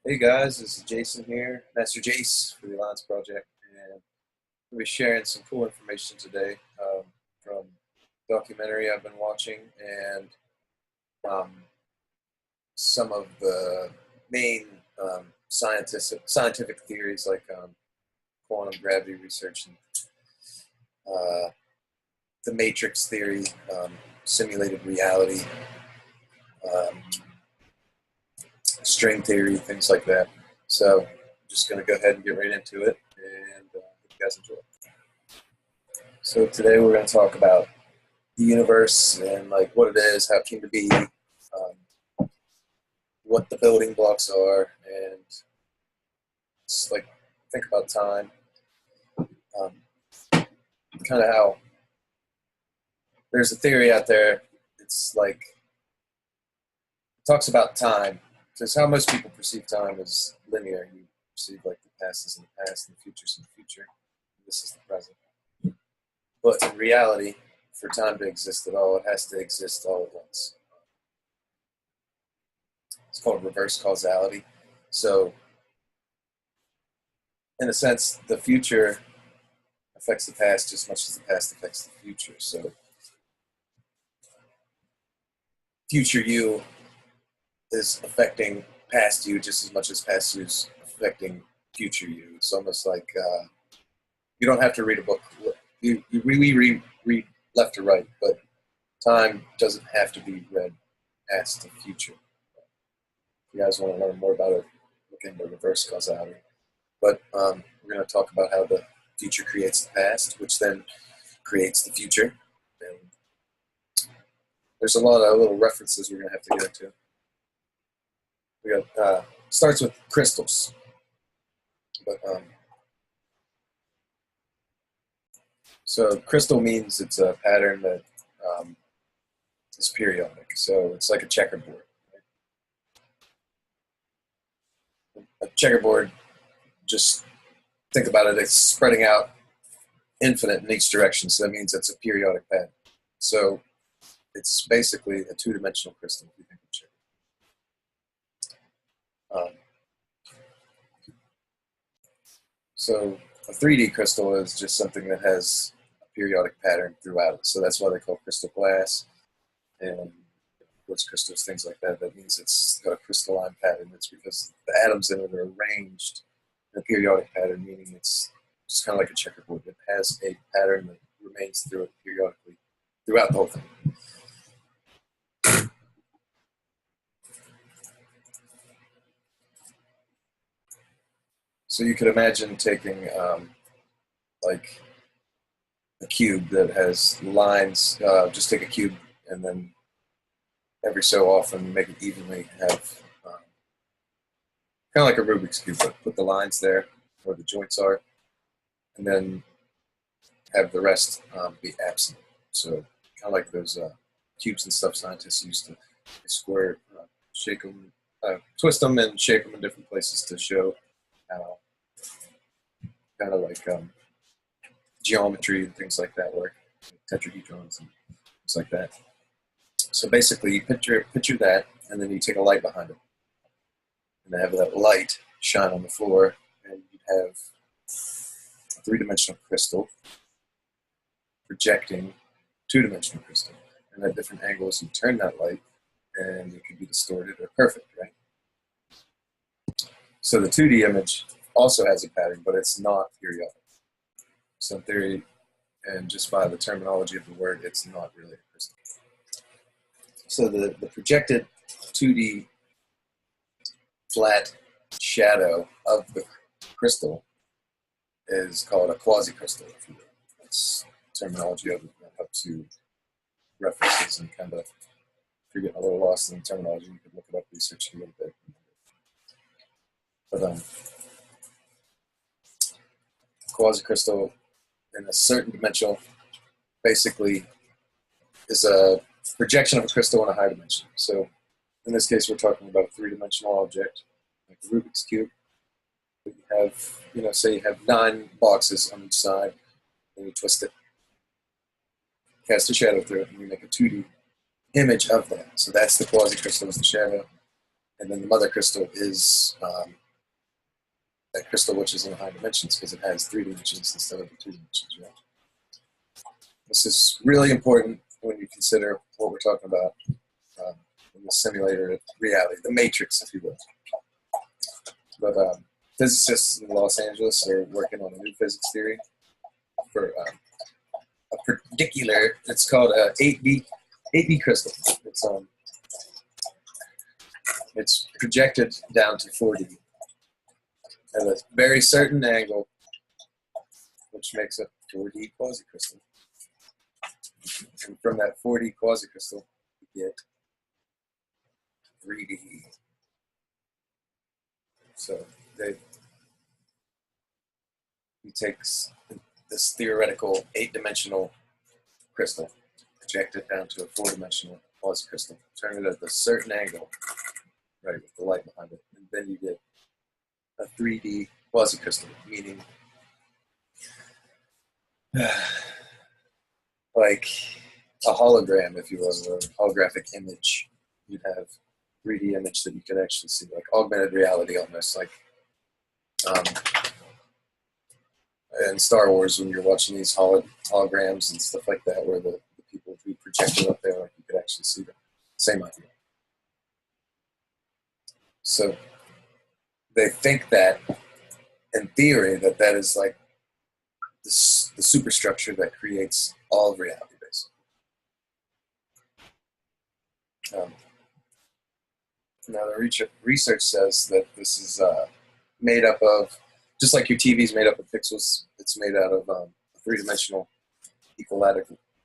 Hey guys, this is Jason here, Master Jace for the Alliance Project, and we'll be sharing some cool information today from a documentary I've been watching and um, some of the main scientific theories like quantum gravity research and the matrix theory, simulated reality, um, string theory, things like that. So I'm just going to go ahead and get right into it, and hope you guys enjoy. So today we're going to talk about the universe and like what it is, how it came to be, what the building blocks are, and it's like think about time, kind of how there's a theory out there. It's like it talks about time because how most people perceive time is linear. You perceive like the past is in the past and the future is in the future. And this is the present. But in reality, for time to exist at all, it has to exist all at once. It's called reverse causality. So, in a sense, the future affects the past just as much as the past affects the future. So, future you is affecting past you just as much as past you is affecting future you. It's almost like you don't have to read a book. You really read left to right, but time doesn't have to be read past the future. If you guys want to learn more about it, look into reverse causality. But we're going to talk about how the future creates the past, which then creates the future. And there's a lot of little references we're going to have to get into. We got starts with crystals, but so crystal means it's a pattern that is periodic. So it's like a checkerboard. Right? A checkerboard, just think about it. It's spreading out infinite in each direction. So that means it's a periodic pattern. So it's basically a two-dimensional crystal. If you think of checkerboard. So a 3D crystal is just something that has a periodic pattern throughout it. So that's why they call crystal glass and quartz crystals, things like that. That means it's got a crystalline pattern. It's because the atoms in it are arranged in a periodic pattern, meaning it's just kind of like a checkerboard. It has a pattern that remains through it periodically throughout the whole thing. So you could imagine taking like a cube that has lines. Just take a cube and then every so often make it evenly have kind of like a Rubik's cube, but put the lines there where the joints are, and then have the rest be absent. So kind of like those cubes and stuff scientists used to square, shake them, twist them, and shape them in different places to show how kind of like geometry and things like that work, tetrahedrons and things like that. So basically, you picture that, and then you take a light behind it, and have that light shine on the floor, and you'd have a three-dimensional crystal projecting two-dimensional crystal. And at different angles, you turn that light, and it could be distorted or perfect, right? So the 2D image also has a pattern, but it's not periodic. So in theory, and just by the terminology of the word, it's not really a crystal. So the projected 2D flat shadow of the crystal is called a quasi-crystal, if you will. That's terminology of it that helps you references and kind of, if you're getting a little lost in the terminology, you could look it up, research it a little bit. But quasi-crystal in a certain dimensional basically is a projection of a crystal in a high dimension. So in this case, we're talking about a three-dimensional object, like a Rubik's Cube. You have, say you have 9 boxes on each side, and you twist it, cast a shadow through it, and you make a 2D image of that. So that's the quasi-crystal, is the shadow. And then the mother crystal is that crystal which is in high dimensions because it has 3 dimensions instead of the 2 dimensions. Right? This is really important when you consider what we're talking about in the simulator of reality, the matrix, if you will. But physicists in Los Angeles are working on a new physics theory for a particular, it's called a 8B crystal. It's projected down to 4D at a very certain angle, which makes it 4D quasicrystal. And from that 4D quasicrystal, you get 3D. So he takes this theoretical 8-dimensional crystal, project it down to a 4-dimensional quasicrystal, turn it at a certain angle, right, with the light behind it, and then you get a 3D quasicrystal, meaning like a hologram, if you will, or a holographic image. You'd have 3D image that you could actually see, like augmented reality almost, like in Star Wars when you're watching these holograms and stuff like that, where the people would be projected up there, like you could actually see them. Same idea. So they think that, in theory, that is like the superstructure that creates all of reality, basically. Now the research says that this is made up of, just like your TV is made up of pixels, it's made out of a 3-dimensional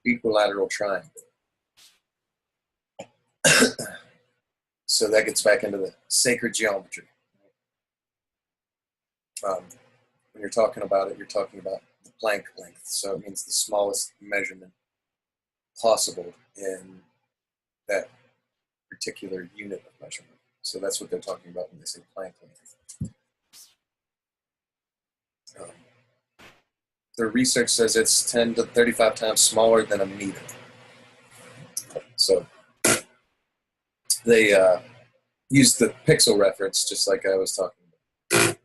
equilateral triangle. So that gets back into the sacred geometry. When you're talking about it, you're talking about the Planck length. So it means the smallest measurement possible in that particular unit of measurement. So that's what they're talking about when they say Planck length. The research says it's 10 to 35 times smaller than a meter. So they use the pixel reference, just like I was talking about.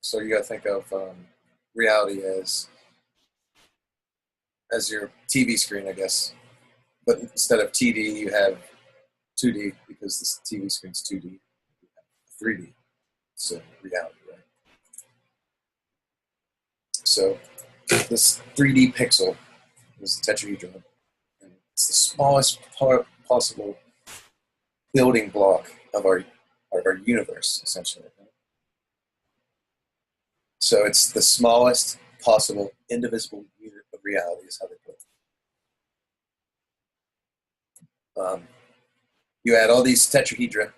So you got to think of reality as your TV screen, I guess. But instead of TD, you have 2D because this TV screen's 2D. You have 3D. So reality, right? So this 3D pixel is the tetrahedron. And it's the smallest possible building block of our universe, essentially. So it's the smallest possible indivisible unit of reality is how they put it. You add all these tetrahedra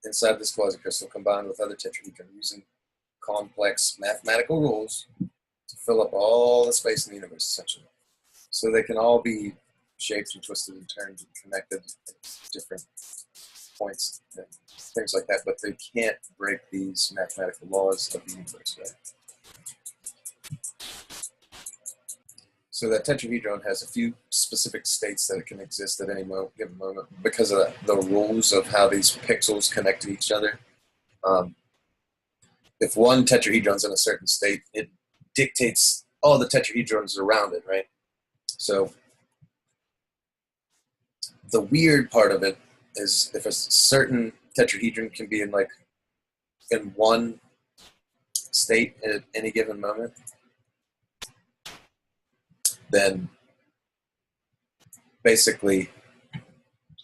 inside this quasicrystal combined with other tetrahedra using complex mathematical rules to fill up all the space in the universe, essentially. So they can all be shaped and twisted and turned and connected at different points and things like that, but they can't break these mathematical laws of the universe, right? So that tetrahedron has a few specific states that it can exist at any given moment because of the rules of how these pixels connect to each other. If one tetrahedron's in a certain state, it dictates all the tetrahedrons around it, right? So the weird part of it is if a certain tetrahedron can be in one state at any given moment, then basically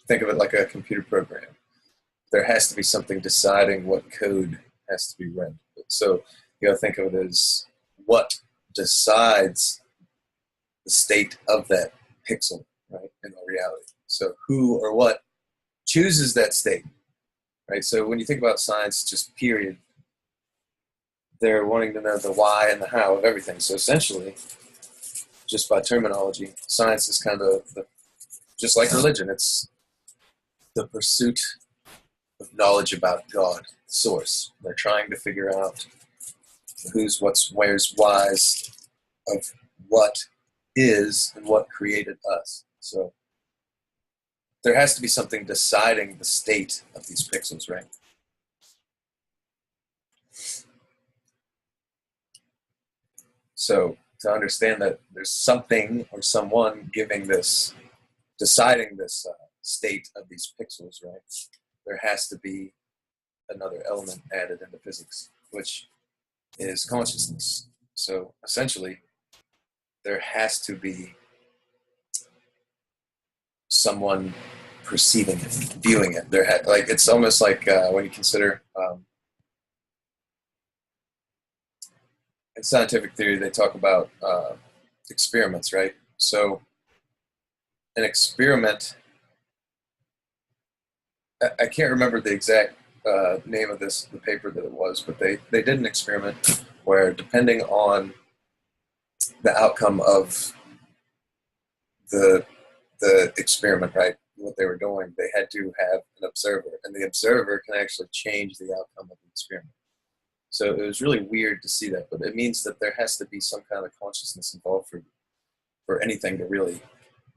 think of it like a computer program. There has to be something deciding what code has to be read. So you gotta think of it as what decides the state of that pixel, right, in our reality. So who or what chooses that state, right? So when you think about science, just period, they're wanting to know the why and the how of everything. So essentially, just by terminology, science is kind of just like religion. It's the pursuit of knowledge about God, the source. They're trying to figure out who's, what's, where's, why's of what is and what created us. So there has to be something deciding the state of these pixels, right? So to understand that there's something or someone deciding this state of these pixels, right? There has to be another element added into physics, which is consciousness. So essentially, there has to be someone perceiving it, viewing it. Like it's almost like when you consider in scientific theory, they talk about experiments, right? So an experiment, I can't remember the exact name of the paper that it was, but they did an experiment where, depending on the outcome of the experiment, right, what they were doing, they had to have an observer, and the observer can actually change the outcome of the experiment. So it was really weird to see that, but it means that there has to be some kind of consciousness involved for anything to really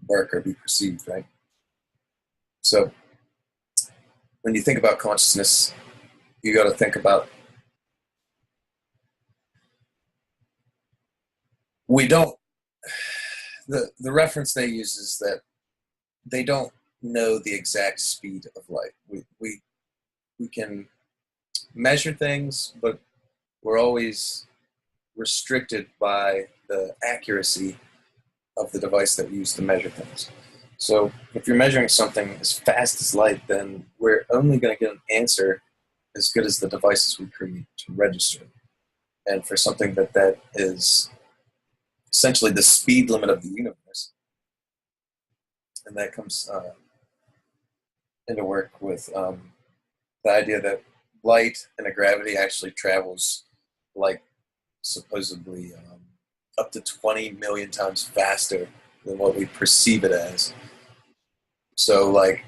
work or be perceived, right? So when you think about consciousness, you got to think about, we don't, the reference they use is that they don't know the exact speed of light. We can measure things, but we're always restricted by the accuracy of the device that we use to measure things. So if you're measuring something as fast as light, then we're only going to get an answer as good as the devices we create to register. And for something that is essentially the speed limit of the universe, and that comes into work with the idea that light and a gravity actually travels like supposedly up to 20 million times faster than what we perceive it as. So like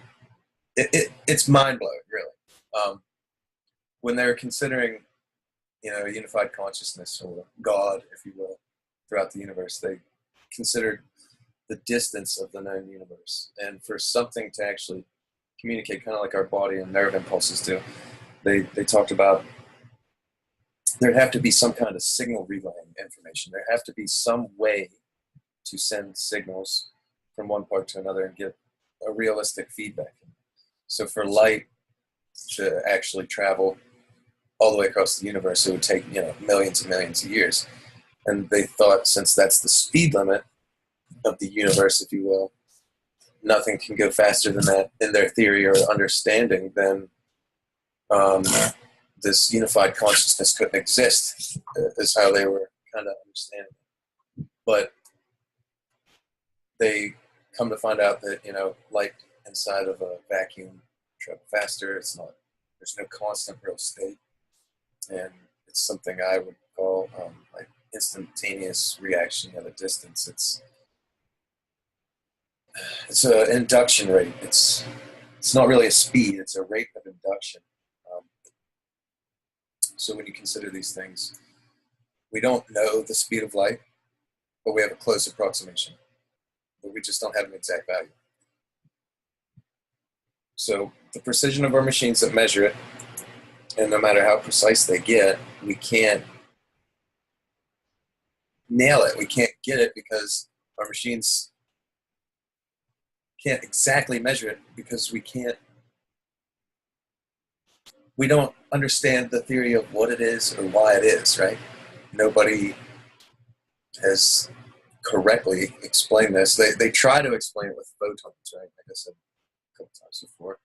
it's mind-blowing, really. When they're considering, unified consciousness, or God, if you will, throughout the universe, they considered the distance of the known universe. And for something to actually communicate, kind of like our body and nerve impulses do, they talked about there'd have to be some kind of signal relaying information. There have to be some way to send signals from one part to another and get a realistic feedback. So for light to actually travel all the way across the universe, it would take millions and millions of years. And they thought, since that's the speed limit of the universe, if you will, nothing can go faster than that in their theory or understanding, then this unified consciousness couldn't exist, is how they were kind of understanding it. But they come to find out that, light inside of a vacuum travels faster. There's no constant real state. And it's something I would call like instantaneous reaction at a distance. It's an induction rate. It's not really a speed. It's a rate of induction. So when you consider these things, we don't know the speed of light, but we have a close approximation. But we just don't have an exact value. So the precision of our machines that measure it, and no matter how precise they get, we can't nail it. We can't get it because our machines can't exactly measure it, because we don't understand the theory of what it is or why it is, right? Nobody has correctly explained this. They try to explain it with photons, right? Like I said a couple times before.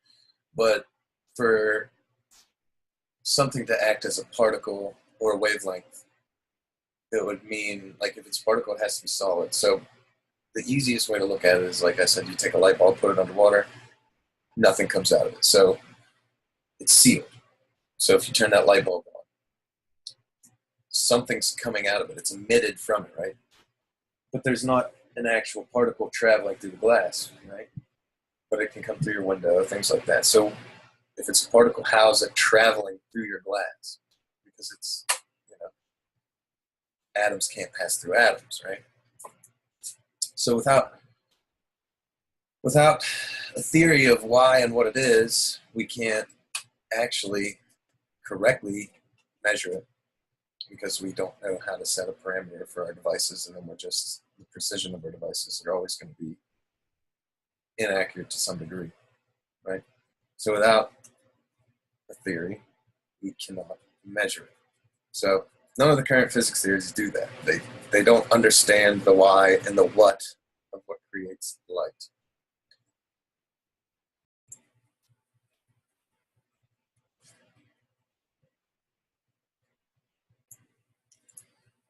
But for something to act as a particle or a wavelength, it would mean, like, if it's a particle, it has to be solid. So the easiest way to look at it is, like I said, you take a light bulb, put it underwater, nothing comes out of it. So it's sealed. So if you turn that light bulb on, something's coming out of it. It's emitted from it, right? But there's not an actual particle traveling through the glass, right? But it can come through your window, things like that. So if it's a particle, how's it traveling through your glass? Because it's, atoms can't pass through atoms, right? So Without a theory of why and what it is, we can't actually correctly measure it because we don't know how to set a parameter for our devices, and then the precision of our devices are always going to be inaccurate to some degree, right? So without a theory, we cannot measure it. So none of the current physics theories do that. They don't understand the why and the what of what creates light.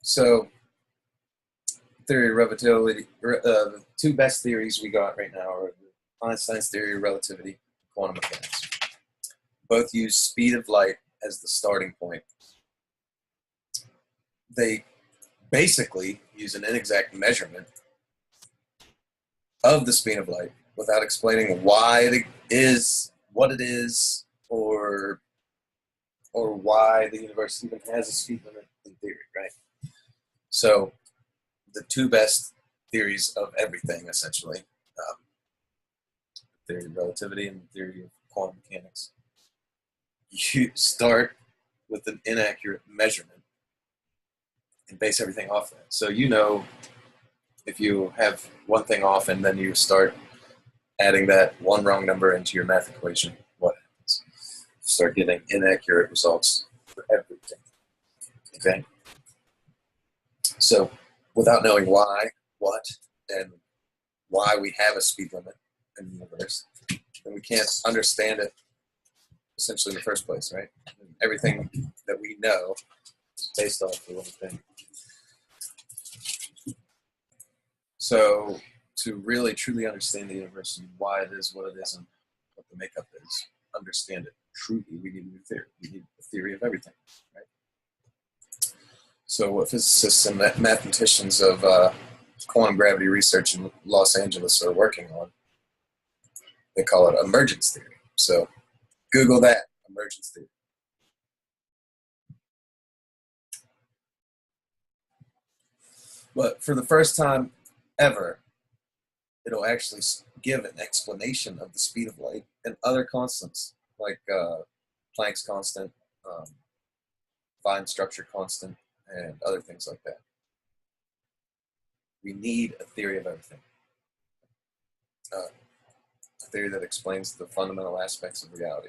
So theory of relativity, the two best theories we got right now are Einstein's theory of relativity and quantum mechanics. Both use speed of light as the starting point. They basically use an inexact measurement of the speed of light without explaining why it is what it is, or why the universe even has a speed limit in theory, right? So the two best theories of everything, essentially, theory of relativity and theory of quantum mechanics, you start with an inaccurate measurement and base everything off that. So if you have one thing off and then you start adding that one wrong number into your math equation, what happens? You start getting inaccurate results for everything. Okay? So without knowing why, what, and why we have a speed limit in the universe, then we can't understand it essentially in the first place, right? And everything that we know is based off the one thing. So to really truly understand the universe and why it is what it is and what the makeup is, understand it truly, we need a new theory. We need a theory of everything, right? So what physicists and mathematicians of quantum gravity research in Los Angeles are working on, they call it emergence theory. So Google that, emergence theory. But for the first time ever, it'll actually give an explanation of the speed of light and other constants, like Planck's constant, fine structure constant, and other things like that. We need a theory of everything. A theory that explains the fundamental aspects of reality.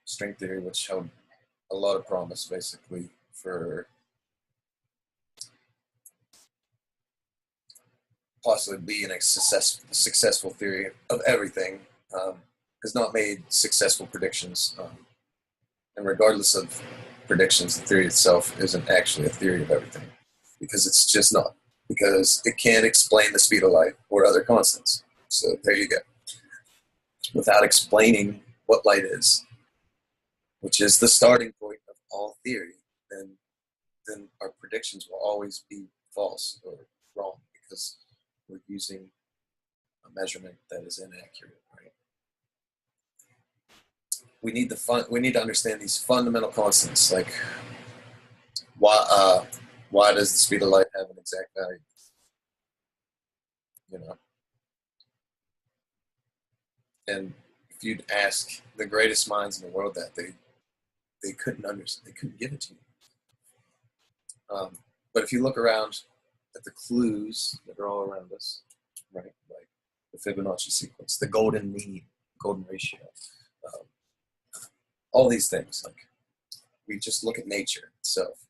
String theory, which held a lot of promise, basically, for possibly being a successful theory of everything, has not made successful predictions. And regardless of predictions, the theory itself isn't actually a theory of everything, because it's just not. Because it can't explain the speed of light or other constants. So there you go. Without explaining what light is, which is the starting point of all theory, then our predictions will always be false or wrong, because we're using a measurement that is inaccurate, right? We need to understand these fundamental constants, like why does the speed of light have an exact value? And if you'd ask the greatest minds in the world that, they couldn't understand, they couldn't give it to you. But if you look around at the clues that are all around us, right, like the Fibonacci sequence, the golden mean, golden ratio, all these things, like we just look at nature itself,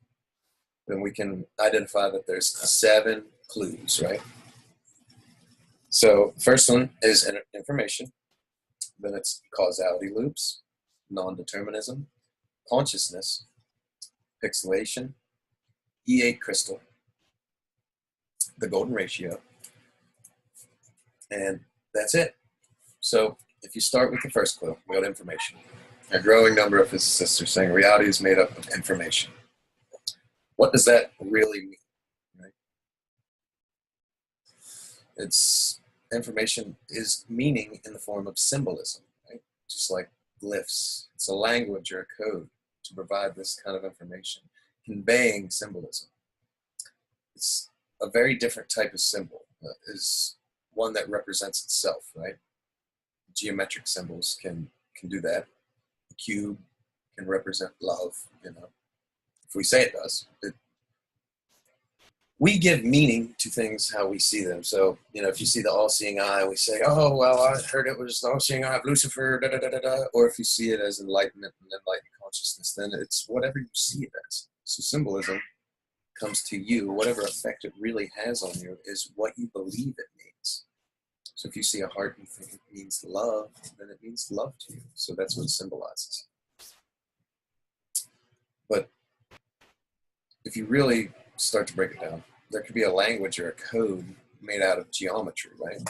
then we can identify that there's 7 clues, right? So the first one is information, then it's causality loops, non-determinism, consciousness, pixelation, E8 crystal, the golden ratio, and that's it. So if you start with the first clue, we got information. A growing number of physicists are saying reality is made up of information. What does that really mean? Right? It's information is meaning in the form of symbolism, right? Just like glyphs. It's a language or a code to provide this kind of information, conveying symbolism. It's a very different type of symbol. one that represents itself, right? Geometric symbols can do that. The cube can represent love, you know, if we say it does. We give meaning to things how we see them. So, you know, if you see the all-seeing eye, we say, oh, well, I heard it was the all-seeing eye of Lucifer, da, da, da, da, da. Or if you see it as enlightenment and enlightened consciousness, then it's whatever you see it as. So symbolism comes to you, whatever effect it really has on you is what you believe it means. So if you see a heart and think it means love, then it means love to you. So that's what it symbolizes. But if you really start to break it down, there could be a language or a code made out of geometry, right?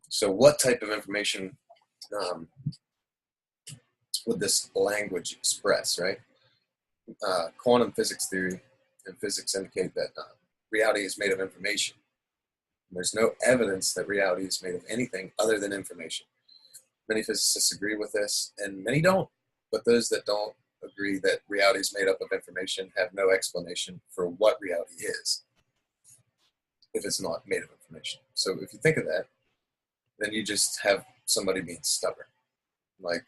So what type of information would this language express, right? Quantum physics theory and physics indicate that reality is made of information. There's no evidence that reality is made of anything other than information. Many physicists agree with this, and many don't. But those that don't agree that reality is made up of information have no explanation for what reality is if it's not made of information. So if you think of that, then you just have somebody being stubborn. Like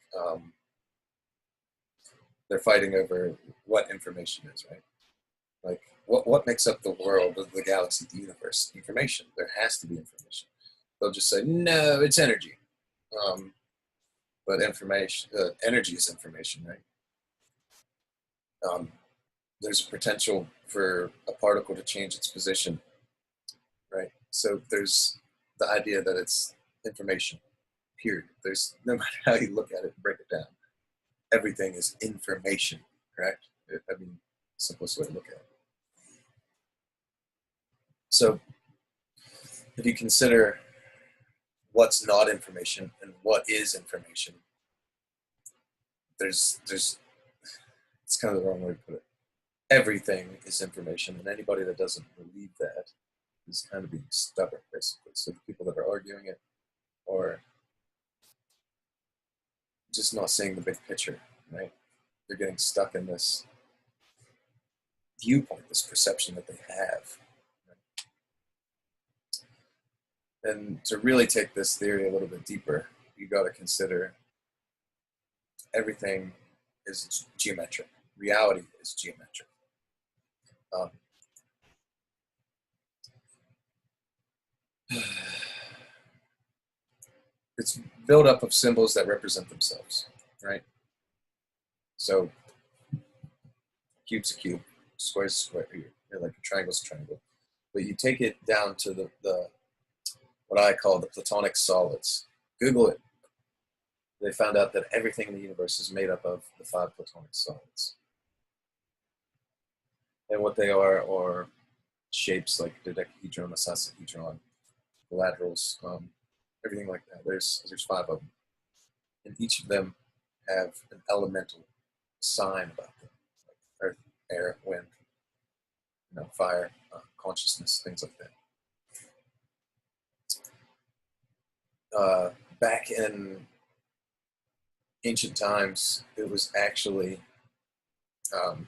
they're fighting over what information is, right? Like what makes up the world, the galaxy, the universe? Information. There has to be information. They'll just say, no, it's energy. But information, energy is information, right? There's a potential for a particle to change its position, right? So there's the idea that it's information, period. There's, no matter how you look at it and break it down, everything is information, correct? I mean, simplest way to look at it. So if you consider what's not information and what is information, there's it's kind of the wrong way to put it. Everything is information, and anybody that doesn't believe that is kind of being stubborn, basically. So the people that are arguing it are just not seeing the big picture, right? They're getting stuck in this viewpoint, this perception that they have. Right? And to really take this theory a little bit deeper, you got to consider everything is geometric. Reality is geometric. It's built up of symbols that represent themselves, right? So cube's a cube, square's a square, like a triangle's a triangle. But you take it down to the what I call the Platonic solids. Google it. They found out that everything in the universe is made up of the 5 Platonic solids. And what they are shapes like dodecahedron, a sasahedron, laterals, everything like that. There's 5 of them. And each of them have an elemental sign about them, like earth, air, wind, fire, consciousness, things like that. Back in ancient times, it was actually an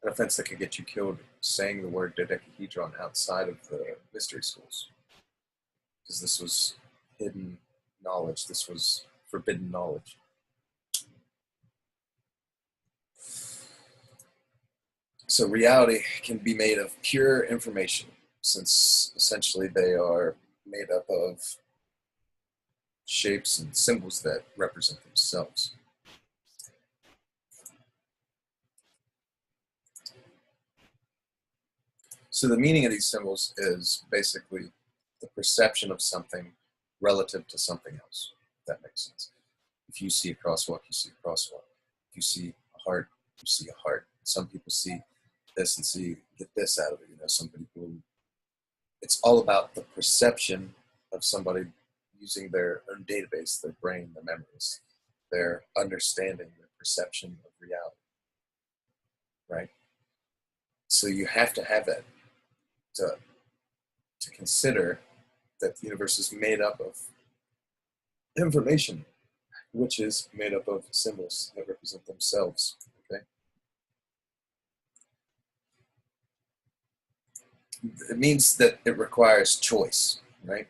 offense that could get you killed saying the word dodecahedron outside of the mystery schools, because this was hidden knowledge. This was forbidden knowledge. So reality can be made of pure information, since essentially they are made up of shapes and symbols that represent themselves. So the meaning of these symbols is basically the perception of something relative to something else, if that makes sense. If you see a crosswalk, you see a crosswalk. If you see a heart, you see a heart. Some people see this and get this out of it. Some people, it's all about the perception of somebody using their own database, their brain, their memories, their understanding, their perception of reality, right? So you have to have that to consider that the universe is made up of information, which is made up of symbols that represent themselves, okay? it means that it requires choice, right?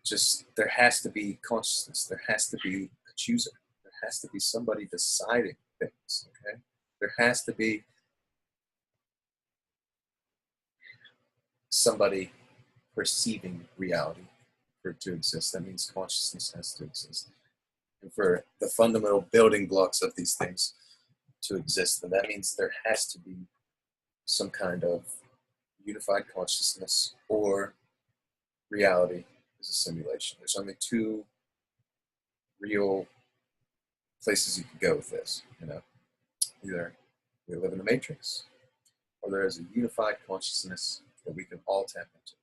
Just there has to be consciousness. There has to be a chooser. There has to be somebody deciding things. Okay, there has to be somebody perceiving reality for it to exist. That means consciousness has to exist, and for the fundamental building blocks of these things to exist, then that means there has to be some kind of unified consciousness or reality is a simulation. There's only two real places you can go with this, you know. Either we live in a matrix, or there is a unified consciousness that we can all tap into.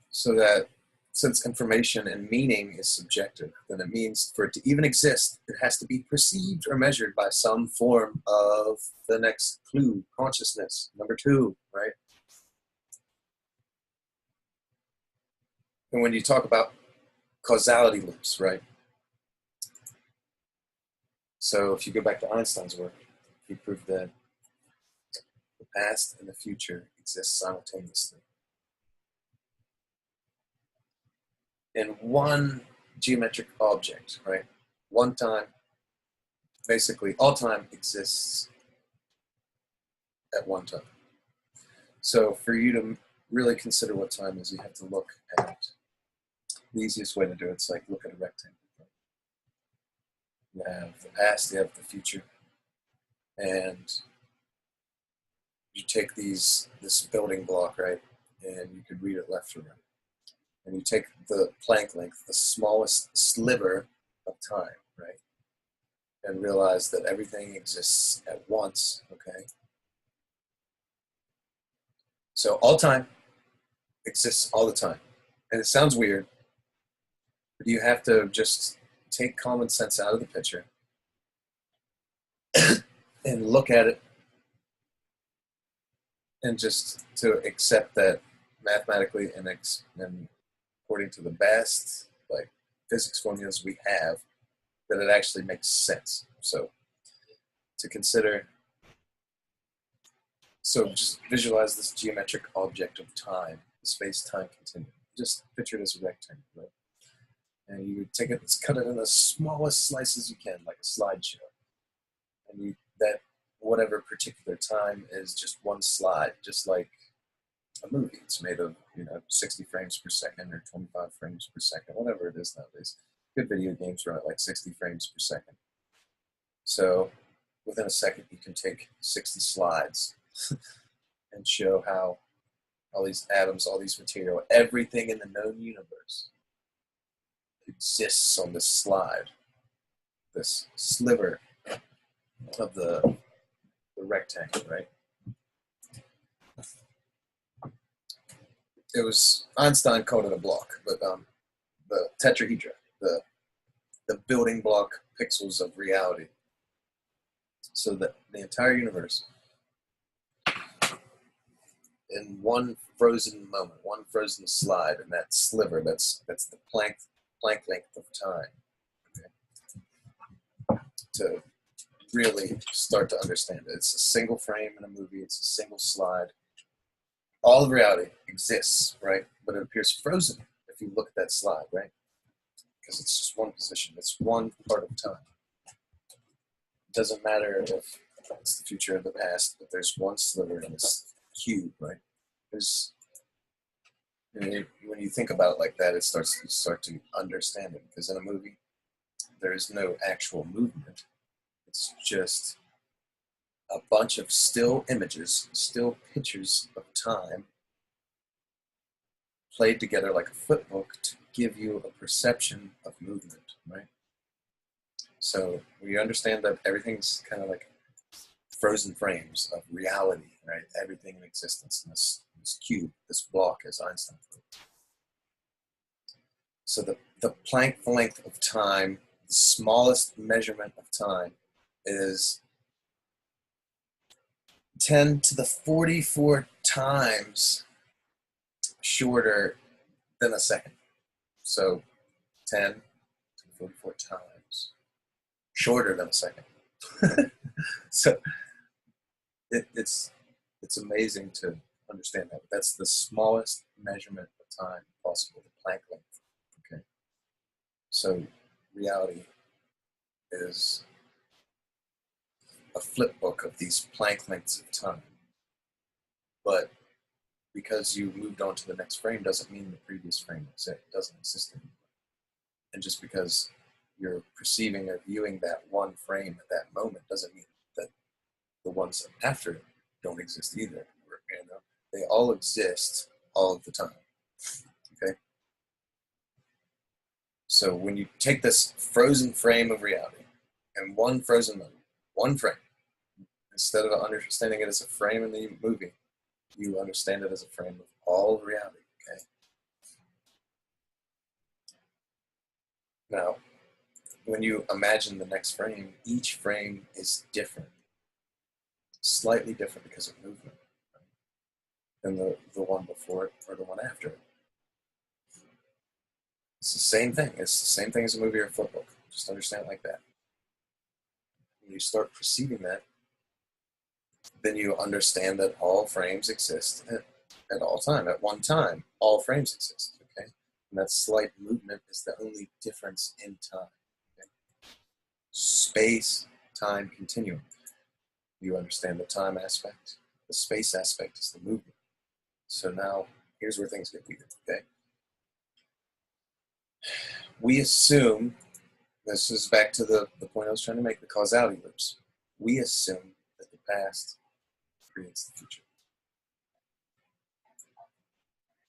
So that since information and meaning is subjective, then it means for it to even exist, it has to be perceived or measured by some form of the next clue, consciousness, number two, right? And when you talk about causality loops, right? So if you go back to Einstein's work, he proved that the past and the future exist simultaneously. In one geometric object, right? One time, basically all time exists at one time. So for you to really consider what time is, you have to look at the easiest way to do it. It's like look at a rectangle. You have the past, you have the future, and you take this building block, right, and you could read it left to right. And you take the Planck length, the smallest sliver of time, right, and realize that everything exists at once, okay? So all time exists all the time. And it sounds weird, but you have to just take common sense out of the picture and look at it and just to accept that mathematically and according to the best like physics formulas we have, that it actually makes sense. So to consider, so just visualize this geometric object of time, the space-time continuum. Just picture it as a rectangle, right? And you take it, cut it in the smallest slices you can, like a slideshow. And that whatever particular time is just one slide, just like a movie. It's made of 60 frames per second or 25 frames per second, whatever it is nowadays. Good video games run at like 60 frames per second. So within a second, you can take 60 slides and show how all these atoms, all these material, everything in the known universe exists on this slide, this sliver of the rectangle, right? It was, Einstein called it a block, but the tetrahedra, the building block pixels of reality. So that the entire universe, in one frozen moment, one frozen slide, and that sliver, that's the Planck length of time. Okay? To really start to understand it. It's a single frame in a movie, it's a single slide. All of reality exists, right? But it appears frozen if you look at that slide, right? Because it's just one position, it's one part of time. It doesn't matter if it's the future or the past, but there's one sliver in this cube, right? There's, when you think about it like that, you start to understand it. Because in a movie, there is no actual movement. It's just a bunch of still images, still pictures of time played together like a footbook to give you a perception of movement, right? So we understand that everything's kind of like frozen frames of reality, right? Everything in existence in this cube, this block, as Einstein put it. So the Planck length of time, the smallest measurement of time, is 10 to the 44 times shorter than a second. So 10 to 44 times shorter than a second. So it's amazing to understand that. That's the smallest measurement of time possible, the Planck length. Okay, so reality is a flip book of these Planck lengths of time, but because you moved on to the next frame doesn't mean the previous frame doesn't exist anymore. And just because you're perceiving or viewing that one frame at that moment doesn't mean that the ones after it don't exist either. You know, they all exist all of the time. Okay. So when you take this frozen frame of reality and one frozen moment, one frame, instead of understanding it as a frame in the movie, you understand it as a frame of all of reality. Okay. Now, when you imagine the next frame, each frame is different, slightly different because of movement, right, than the one before it or the one after it. It's the same thing. It's the same thing as a movie or a flip book. Just understand it like that. When you start perceiving that, then you understand that all frames exist at all time. At one time, all frames exist. Okay, and that slight movement is the only difference in time. Okay? Space, time, continuum. You understand the time aspect. The space aspect is the movement. So now, here's where things get weird. Okay, we assume. This is back to the point I was trying to make, the causality loops. We assume that the past creates the future.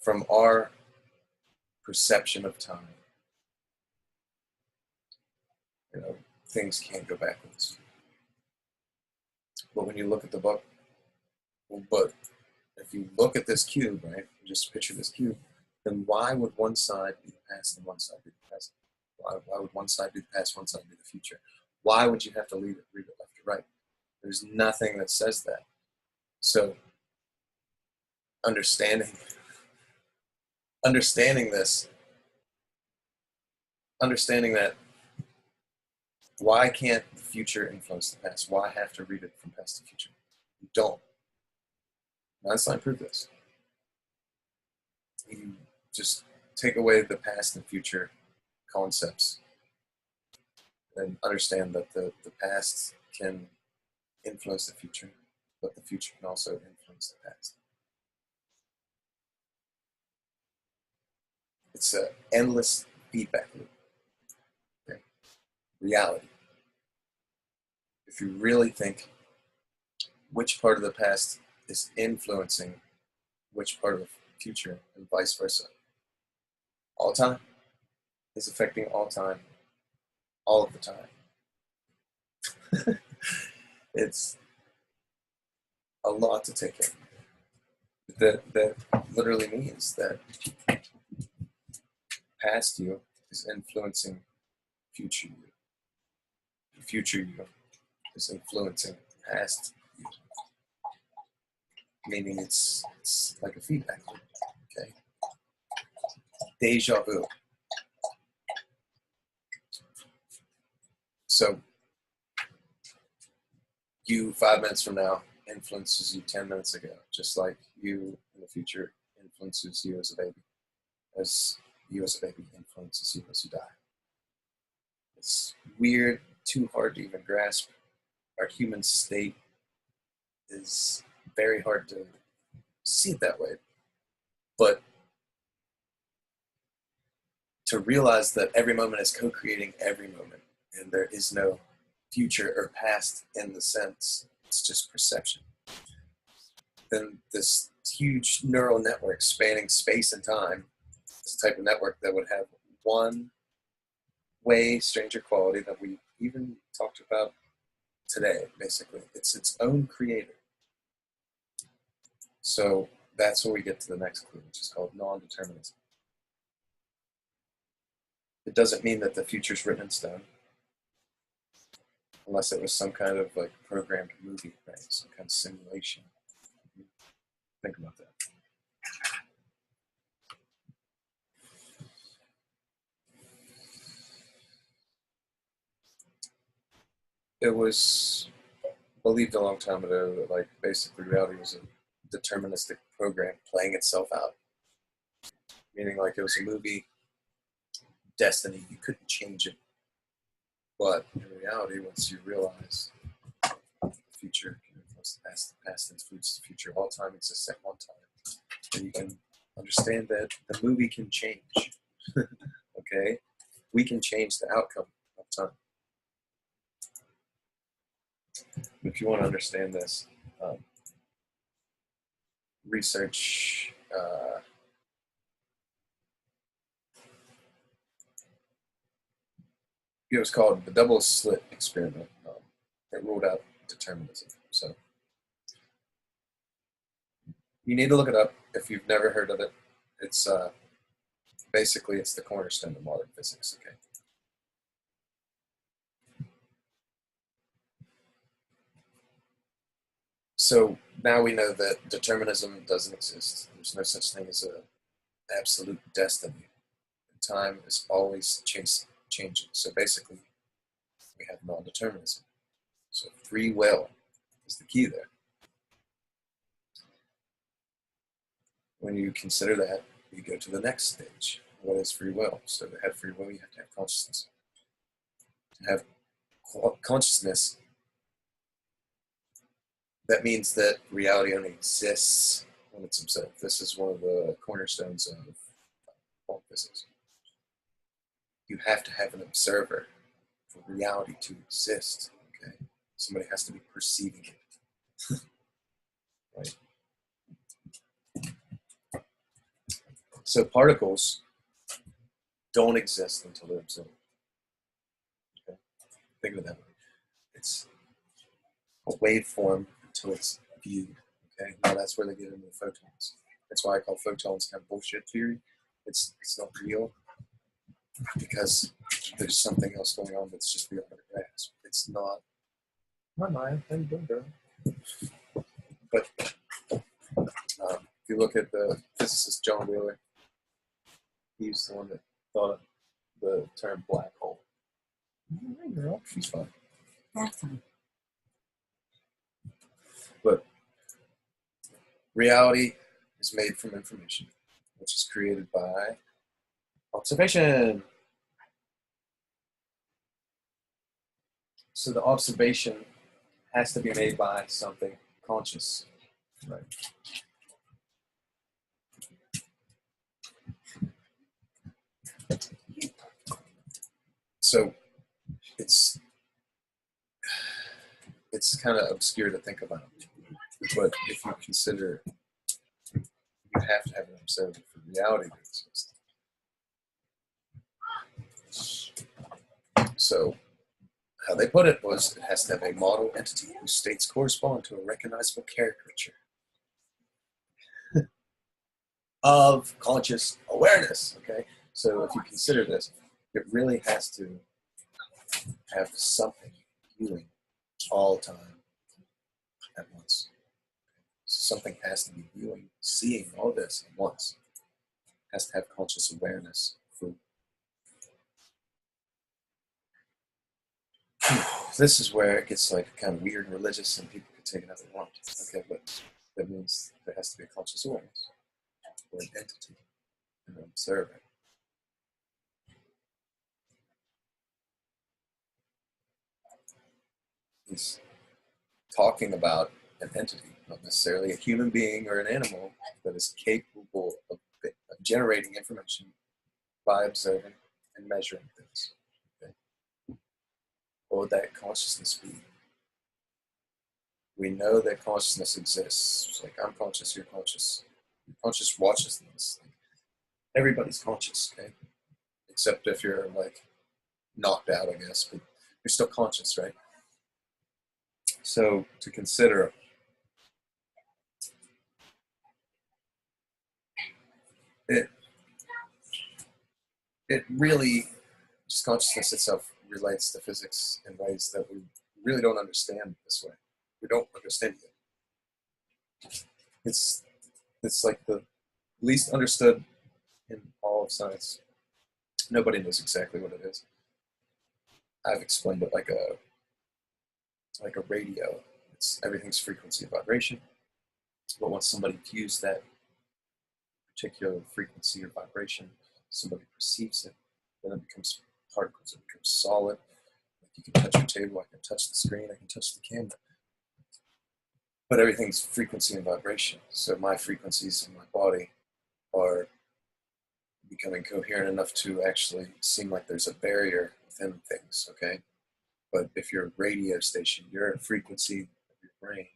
From our perception of time, you know, things can't go backwards. But when you look at the book, but if you look at this cube, right, just picture this cube, then why would one side be the past and one side be the present? Why would one side be the past, one side be the future? Why would you have to read it left to right? There's nothing that says that. So understanding this, understanding that, why can't the future influence the past? Why have to read it from past to future? You don't. Einstein proved this. You just take away the past and future concepts and understand that the past can influence the future, but the future can also influence the past. It's an endless feedback loop. Okay? Reality. If you really think which part of the past is influencing which part of the future and vice versa, all time is affecting all time, all of the time. It's a lot to take in. That literally means that past you is influencing future you. Future you is influencing past you. Meaning it's like a feedback loop. Okay. Deja vu. So you 5 minutes from now influences you 10 minutes ago, just like you in the future influences you as a baby, as you as a baby influences you as you die. It's weird, too hard to even grasp. Our human state is very hard to see it that way. But to realize that every moment is co-creating every moment, and there is no future or past in the sense, it's just perception. Then this huge neural network spanning space and time is the type of network that would have one way stranger quality that we even talked about today, basically. It's its own creator. So that's where we get to the next clue, which is called non-determinism. It doesn't mean that the future's written in stone, unless it was some kind of like programmed movie, right? Some kind of simulation. Think about that. It was believed a long time ago that like basically reality was a deterministic program playing itself out, meaning like it was a movie, destiny, you couldn't change it. But in reality, once you realize the future can influence the past influences the future, all time exists at one time, and you can understand that the movie can change. Okay? We can change the outcome of time. If you want to understand this, research it was called the double slit experiment. It ruled out determinism. So you need to look it up if you've never heard of it. It's basically it's the cornerstone of modern physics. Okay. So now we know that determinism doesn't exist. There's no such thing as a absolute destiny. Time is always changing. So basically, we have non-determinism. So free will is the key there. When you consider that, you go to the next stage. What is free will? So to have free will, you have to have consciousness. To have consciousness, that means that reality only exists when it's observed. This is one of the cornerstones of quantum physics. You have to have an observer for reality to exist. Okay, somebody has to be perceiving it. Right. So particles don't exist until they're observed. Okay? Think of it that way. It's a waveform until it's viewed. Okay, now that's where they get into the photons. That's why I call photons kind of bullshit theory. It's not real because there's something else going on that's just beyond our grasp. It's not. Not mine. How you doing, girl? But if you look at the physicist John Wheeler, he's the one that thought of the term black hole. Hey, girl, she's fine. That's fine. But reality is made from information, which is created by observation. So the observation has to be made by something conscious, right? So it's kind of obscure to think about, but if you consider you have to have an observer for reality to exist. So how they put it was it has to have a model entity whose states correspond to a recognizable caricature of conscious awareness. Okay, so if you consider this, it really has to have something viewing all time at once. Something has to be viewing, seeing all this at once. It has to have conscious awareness. This is where it gets like kind of weird and religious, and people can take it as they want. Okay, but that means there has to be a conscious awareness, or an entity, an observer. He's talking about an entity, not necessarily a human being or an animal, that is capable of generating information by observing and measuring things. Okay? What would that consciousness be? We know that consciousness exists. It's like I'm conscious, you're conscious. You're conscious watches things. Like, everybody's conscious, okay? Except if you're like knocked out, I guess, but you're still conscious, right? So to consider it, it really, just consciousness itself relates to physics in ways that we really don't understand this way. We don't understand it. It's like the least understood in all of science. Nobody knows exactly what it is. I've explained it like a radio. everything's frequency and vibration. But once somebody views that particular frequency or vibration, somebody perceives it, then it becomes particles, it becomes solid. Like you can touch your table, I can touch the screen, I can touch the camera. But everything's frequency and vibration. So my frequencies in my body are becoming coherent enough to actually seem like there's a barrier within things, okay? But if you're a radio station, your frequency of your brain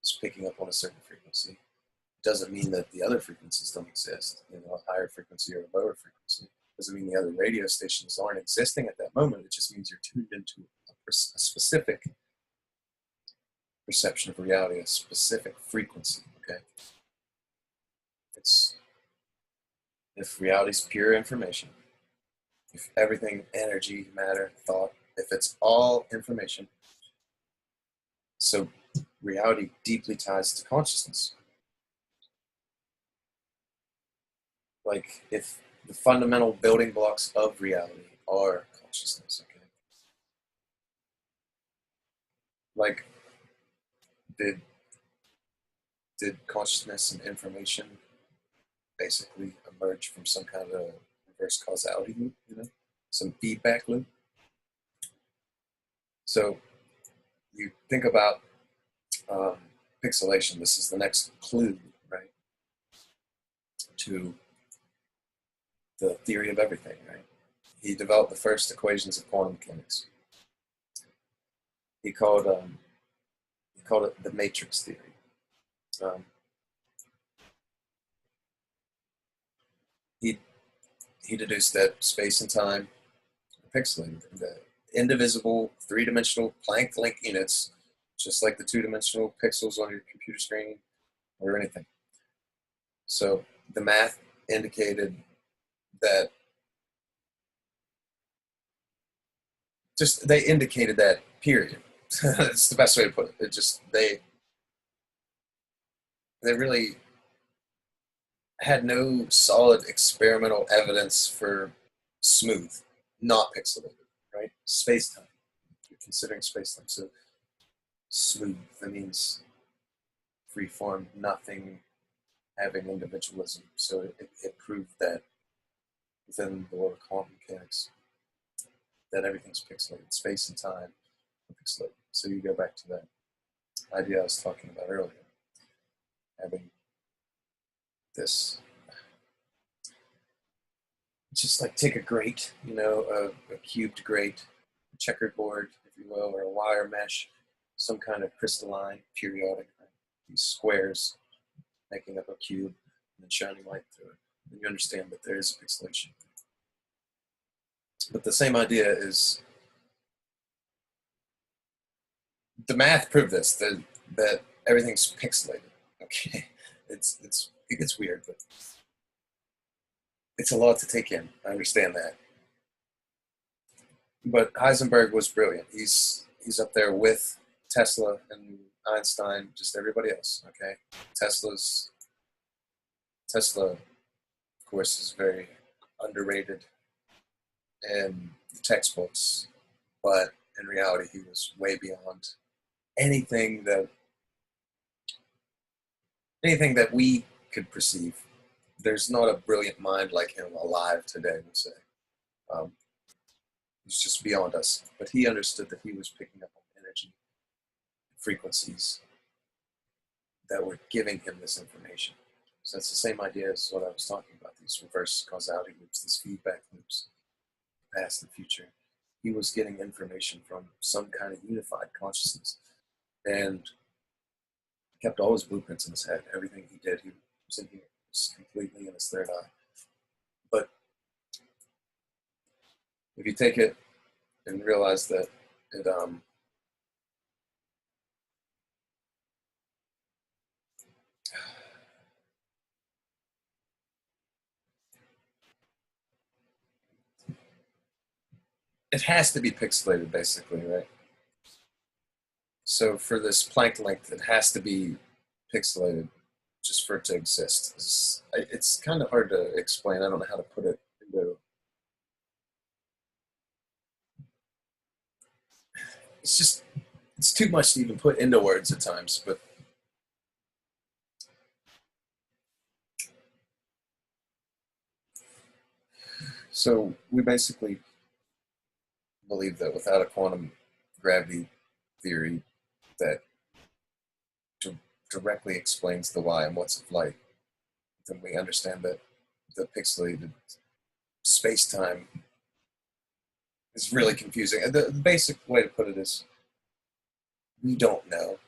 is picking up on a certain frequency. It doesn't mean that the other frequencies don't exist, you know, a higher frequency or a lower frequency. It doesn't mean the other radio stations aren't existing at that moment. It just means you're tuned into a specific perception of reality, a specific frequency, okay? It's, if reality is pure information, if everything, energy, matter, thought, if it's all information, so reality deeply ties to consciousness. Like if the fundamental building blocks of reality are consciousness, okay? Like did consciousness and information basically emerge from some kind of reverse causality loop, you know, some feedback loop? So you think about pixelation. This is the next clue, right, to the theory of everything, right? He developed the first equations of quantum mechanics. He called it the matrix theory. He deduced that space and time are pixelated, the indivisible three-dimensional Planck length units, just like the two-dimensional pixels on your computer screen or anything. So the math indicated that, they indicated that, period. That's the best way to put it. It just, they really had no solid experimental evidence for smooth, not pixelated, right? Space-time. You're considering space-time. So smooth, that means free form, nothing having individualism. So it proved that within the world of quantum mechanics, that everything's pixelated, space and time are pixelated. So you go back to that idea I was talking about earlier, having this, just like take a grate, you know, a cubed grate, a checkered board, if you will, or a wire mesh, some kind of crystalline, periodic, right? These squares making up a cube and then shining light through it. And you understand that there is a pixelation. But the same idea is, the math proved this, that everything's pixelated. Okay, it gets weird, but it's a lot to take in. I understand that. But Heisenberg was brilliant. He's up there with Tesla and Einstein, just everybody else. Okay, Tesla, of course, is very underrated in the textbooks, but in reality, he was way beyond anything that we could perceive. There's not a brilliant mind like him alive today, we'll say. He's just beyond us. But he understood that he was picking up on energy frequencies that were giving him this information. So that's the same idea as what I was talking about, these reverse causality loops, these feedback loops, past and future. He was getting information from some kind of unified consciousness, and kept all his blueprints in his head. Everything he did, he was in here, was completely in his third eye. But if you take it and realize that it has to be pixelated, basically, right? So for this Planck length, it has to be pixelated just for it to exist. It's kind of hard to explain. I don't know how to put it into. It's it's too much to even put into words at times, but so we basically believe that without a quantum gravity theory that directly explains the why and what's of light, then we understand that the pixelated space-time is really confusing. The basic way to put it is we don't know,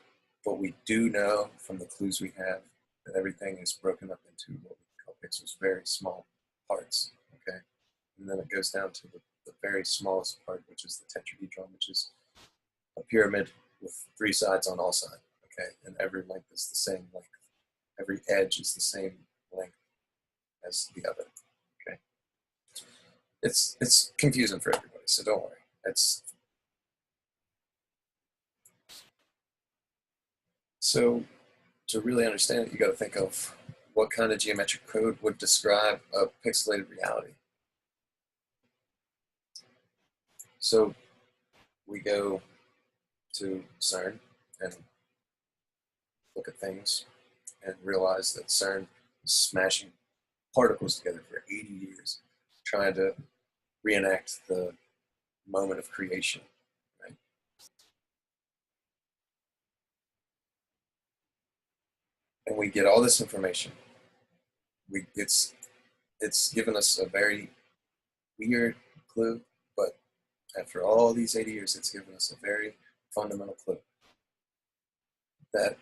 but we do know from the clues we have that everything is broken up into what we call pixels, very small parts, okay? And then it goes down to the very smallest part, which is the tetrahedron, which is a pyramid with 3 sides on all sides, okay? And every length is the same length. Every edge is the same length as the other, okay? It's confusing for everybody, so don't worry. So to really understand it, you got to think of what kind of geometric code would describe a pixelated reality. So we go to CERN and look at things and realize that CERN is smashing particles together for 80 years, trying to reenact the moment of creation, right? And we get all this information. It's given us a very weird clue, but after all these 80 years, it's given us a very fundamental clue that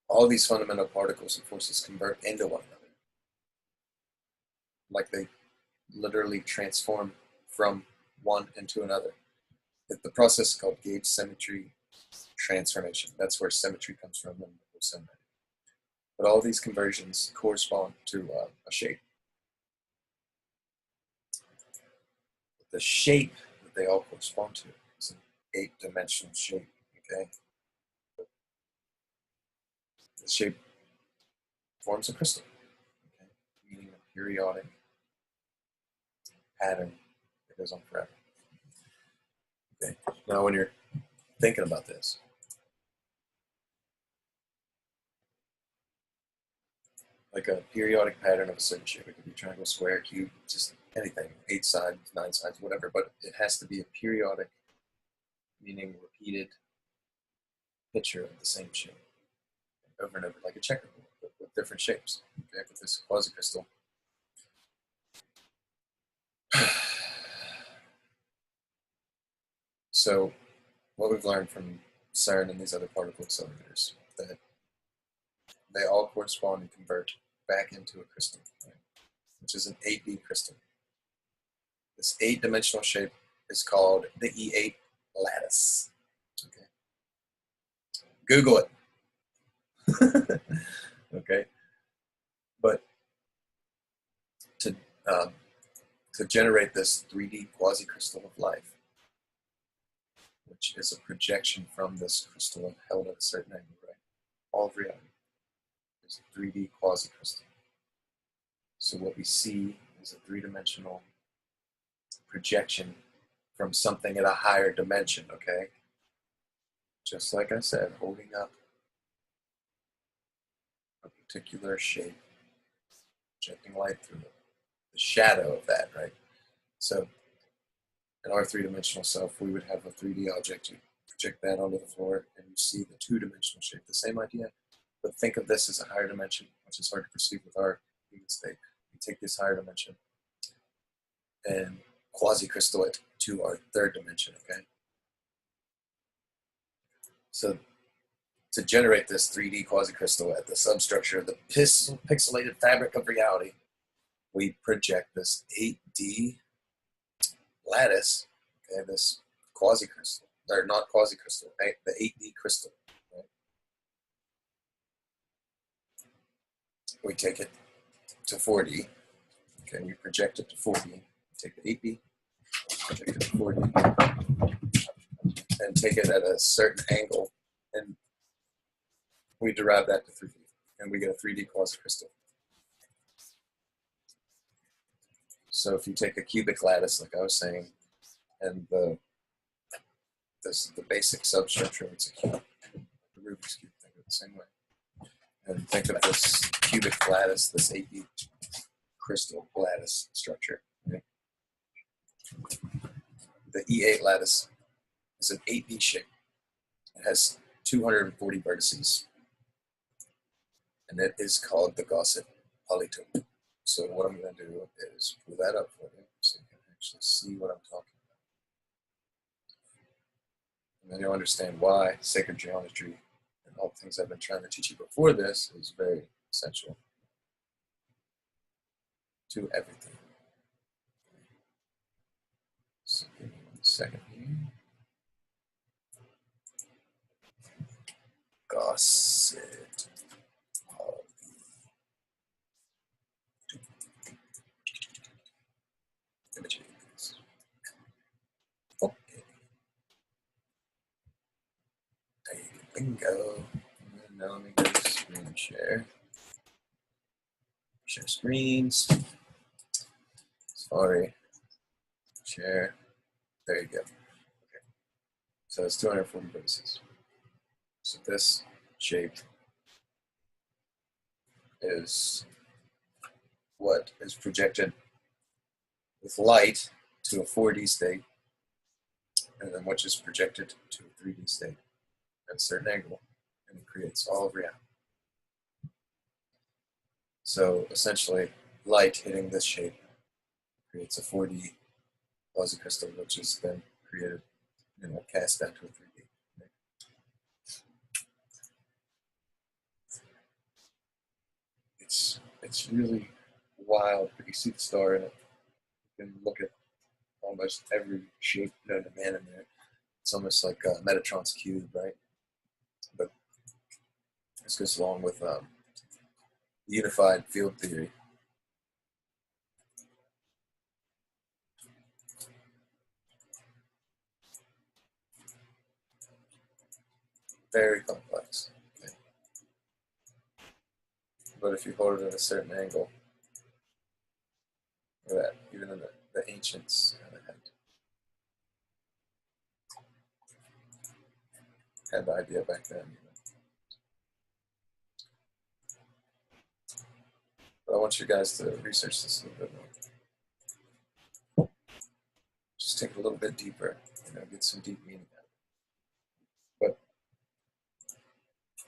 all these fundamental particles and forces convert into one another. Like they literally transform from one into another. The process is called gauge symmetry transformation. That's where symmetry comes from in symmetry. But all these conversions correspond to a shape. The shape that they all correspond to is an 8-dimensional shape, okay? The shape forms a crystal, okay? Meaning a periodic pattern that goes on forever. Okay. Now when you're thinking about this, like a periodic pattern of a certain shape, it could be triangle, square, cube, just anything, 8 sides, 9 sides, whatever, but it has to be a periodic, meaning repeated picture of the same shape over and over, like a checkerboard, but with different shapes. Okay, with this quasi-crystal. So what we've learned from CERN and these other particle accelerators, that they all correspond and convert back into a crystal, right? Which is an 8D crystal. This 8-dimensional shape is called the E8 lattice. Okay. Google it. Okay. But to generate this 3D quasi-crystal of life, which is a projection from this crystal held at a certain angle, right? All of reality is a 3D quasi-crystal. So what we see is a 3-dimensional projection from something at a higher dimension, okay? Just like I said, holding up a particular shape, projecting light through it, the shadow of that, right? So in our 3-dimensional self, we would have a 3D object. You project that onto the floor and you see the 2-dimensional shape, the same idea. But think of this as a higher dimension, which is hard to perceive with our human state. We take this higher dimension and quasi-crystal it to our 3rd dimension, okay? So to generate this 3D quasi-crystal at the substructure of the pixelated fabric of reality, we project this 8D lattice, okay, this quasi-crystal, or not quasi-crystal, the 8D crystal, right? We take it to 4D, okay, we project it to 4D, take the 8D, project it to 4D, and take it at a certain angle, and we derive that to 3D, and we get a 3D quasi-crystal. So if you take a cubic lattice, like I was saying, and the this is the basic substructure. It's a cube. The Rubik's cube. Think of it the same way. And think of this cubic lattice, this 8D crystal lattice structure. Right? The E8 lattice is an 8D shape. It has 240 vertices, and it is called the Gaussian polytope. So what I'm going to do is pull that up for you so you can actually see what I'm talking about. And then you'll understand why sacred geometry and all the things I've been trying to teach you before this is very essential to everything. So give me 1 second here. Gaussian images. Okay. Bingo. And now let me go to screen share. Share screens. Sorry. Share. There you go. Okay. So it's 240 vertices. So this shape is what is projected with light to a 4D state, and then which is projected to a 3D state at a certain angle, and it creates all of reality. So essentially, light hitting this shape creates a 4D quasicrystal, which is then created, cast down to a 3D. It's really wild, but you see the star in it. You can look at almost every shape known to man in there. It's almost like Metatron's cube, right? But this goes along with unified field theory. Very complex. Okay. But if you hold it at a certain angle, look at that, even in the ancients had the idea back then. But I want you guys to research this a little bit more. Just take it a little bit deeper, get some deep meaning out of it.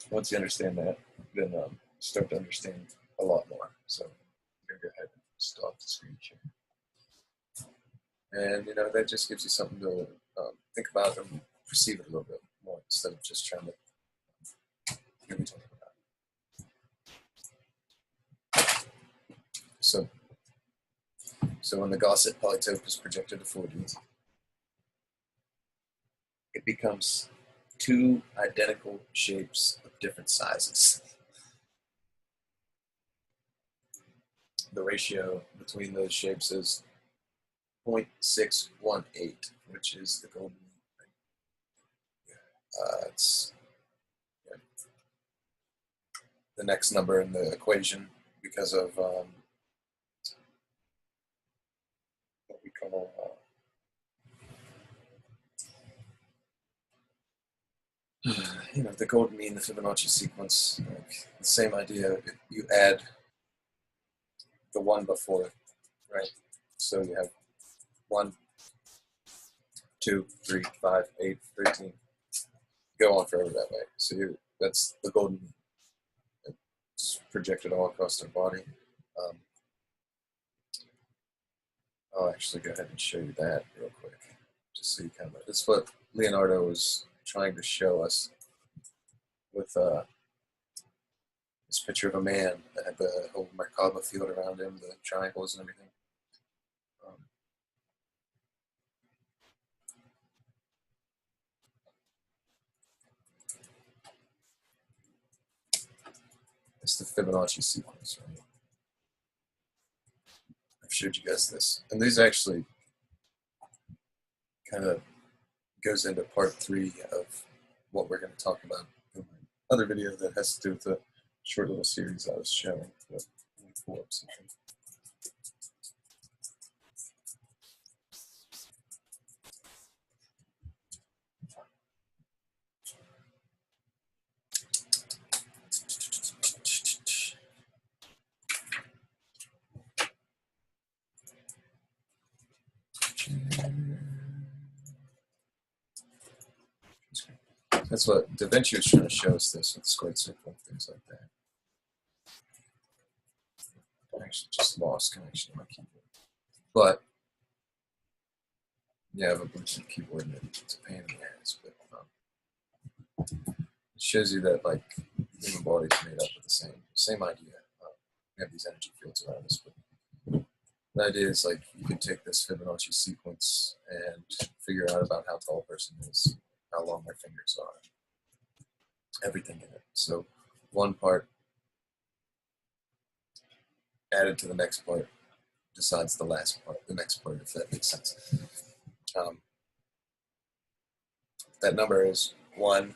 But once you understand that, then start to understand a lot more. So I'm going to go ahead and stop the screen share. And that just gives you something to think about and perceive it a little bit more instead of just trying to hear me talking about it. So when the Gaussian polytope is projected to 4D, it becomes two identical shapes of different sizes. The ratio between those shapes is 0.618, which is the golden mean. It's the next number in the equation because of what we call the golden mean, the Fibonacci sequence. The same idea. You add the one before it, right? So you have 1, 2, 3, 5, 8, 13. Go on forever that way. So that's the golden mean. It's projected all across their body. I'll actually go ahead and show you that real quick, just so you kind of. It's what Leonardo was trying to show us with this picture of a man that had the whole Merkaba field around him, the triangles and everything. It's the Fibonacci sequence, right? I've showed you guys this. And these actually kind of goes into part 3 of what we're going to talk about in my other video that has to do with the short little series I was showing. But let me pull up something. That's what Da Vinci was trying to show us, this with the squared circle and things like that. I actually just lost connection to my keyboard. But yeah, I have a Bluetooth keyboard and it's a pain in the ass. But it shows you that like the human body is made up of the same idea. We have these energy fields around us, but the idea is like you can take this Fibonacci sequence and figure out about how tall a person is, how long their fingers are, everything in it. So one part added to the next part decides the next part, if that makes sense. That number is 1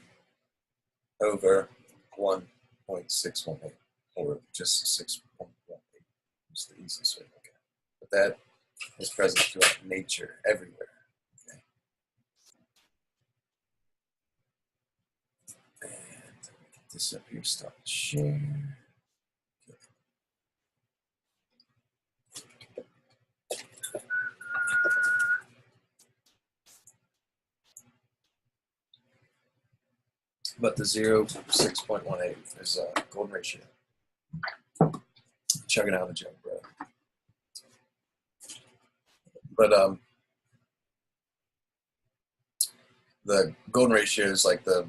over 1.618, or just 6.18. It's the easiest way to look at it. But that is present throughout nature, everywhere. Okay. And get this up here, stop the share. But the 6.18 is a golden ratio. Chugging out of the jug, bro. But the golden ratio is like the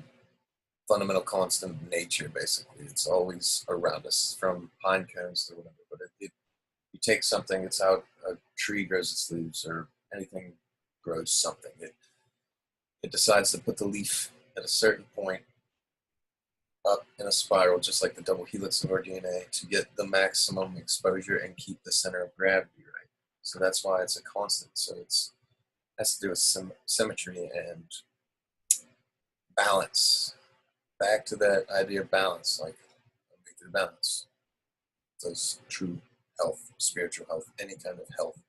fundamental constant of nature, basically. It's always around us, from pine cones to whatever. But you take something, it's out, a tree grows its leaves, or anything grows something. It decides to put the leaf at a certain point up in a spiral, just like the double helix of our DNA, to get the maximum exposure and keep the center of gravity right. So that's why it's a constant. So it has to do with symmetry and balance. Back to that idea of balance, like the balance. Does true health, spiritual health, any kind of health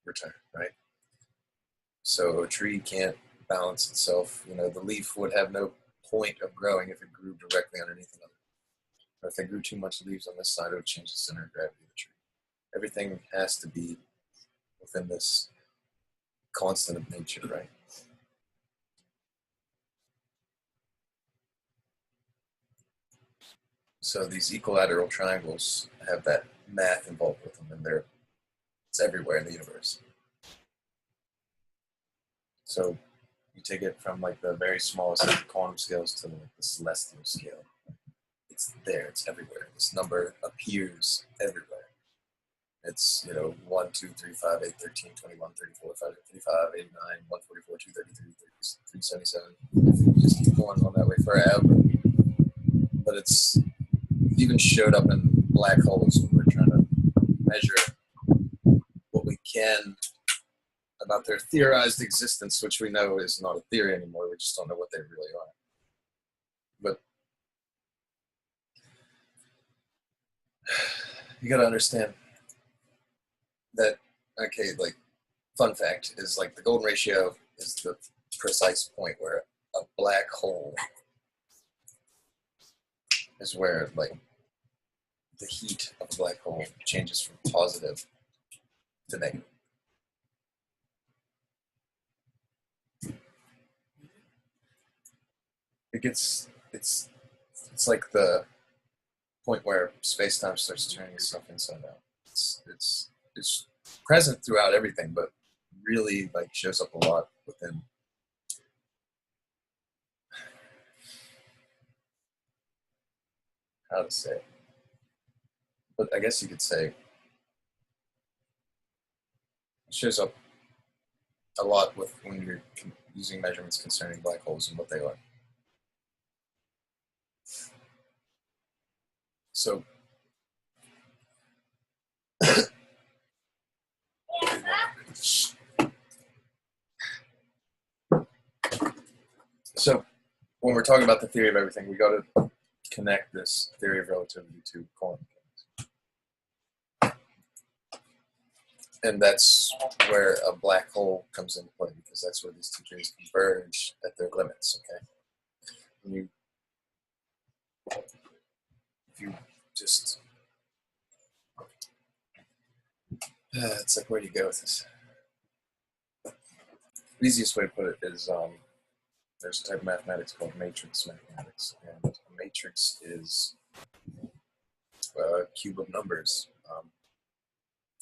return, right? So a tree can't balance itself. You know, the leaf would have no point of growing if it grew directly underneath another. Or if they grew too much leaves on this side, it would change the center of gravity of the tree. Everything has to be within this constant of nature, right? So these equilateral triangles have that math involved with them, and it's everywhere in the universe. So you take it from like the very smallest of the quantum scales to like the celestial scale. It's there, it's everywhere. This number appears everywhere. It's, 1, 2, 3, 5, 8, 13, 21, 34, 5, 55, 89, 144, 233, 377. Just keep going on that way forever. But it's even showed up in black holes when we're trying to measure what we can about their theorized existence, which we know is not a theory anymore. We just don't know what they really are. But you got to understand that, okay, like, fun fact is like the golden ratio is the precise point where a black hole is where, like, the heat of a black hole changes from positive to negative. It's like the point where space-time starts turning itself inside out. It's present throughout everything, but really like shows up a lot within. How to say it? But I guess you could say it shows up a lot with when you're using measurements concerning black holes and what they are. So when we're talking about the theory of everything, we got to connect this theory of relativity to quantum mechanics. And that's where a black hole comes into play, because that's where these two theories converge at their limits, okay? If you just, it's like, where do you go with this? The easiest way to put it is, there's a type of mathematics called matrix mathematics, and a matrix is a cube of numbers.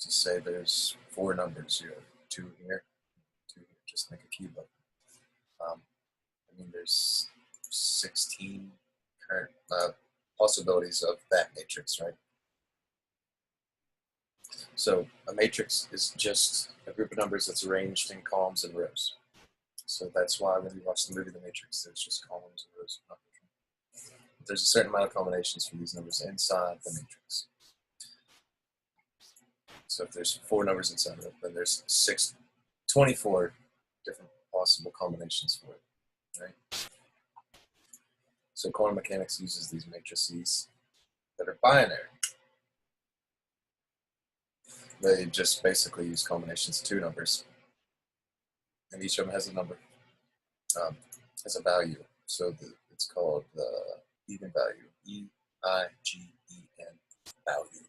To say there's 4 numbers, you have 2 here, 2 here, just make a cube of them. I mean, there's 16 current possibilities of that matrix, right? So a matrix is just a group of numbers that's arranged in columns and rows. So that's why when you watch the movie The Matrix, there's just columns and rows of numbers. There's a certain amount of combinations for these numbers inside the matrix. So if there's 4 numbers inside of it, then there's 24 different possible combinations for it, right? So quantum mechanics uses these matrices that are binary. They just basically use combinations of 2 numbers, and each of them has a number, has a value. So it's called the eigenvalue, E-I-G-E-N value.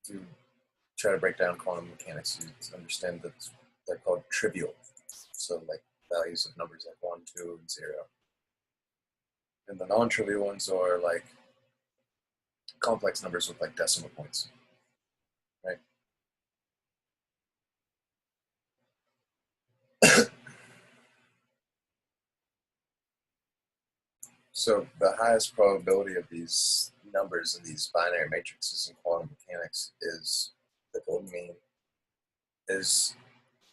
To try to break down quantum mechanics, you understand that they're called trivial. So like values of numbers like 1, 2, and 0. And the non-trivial ones are like complex numbers with like decimal points, right? So the highest probability of these numbers in these binary matrices in quantum mechanics is the golden mean is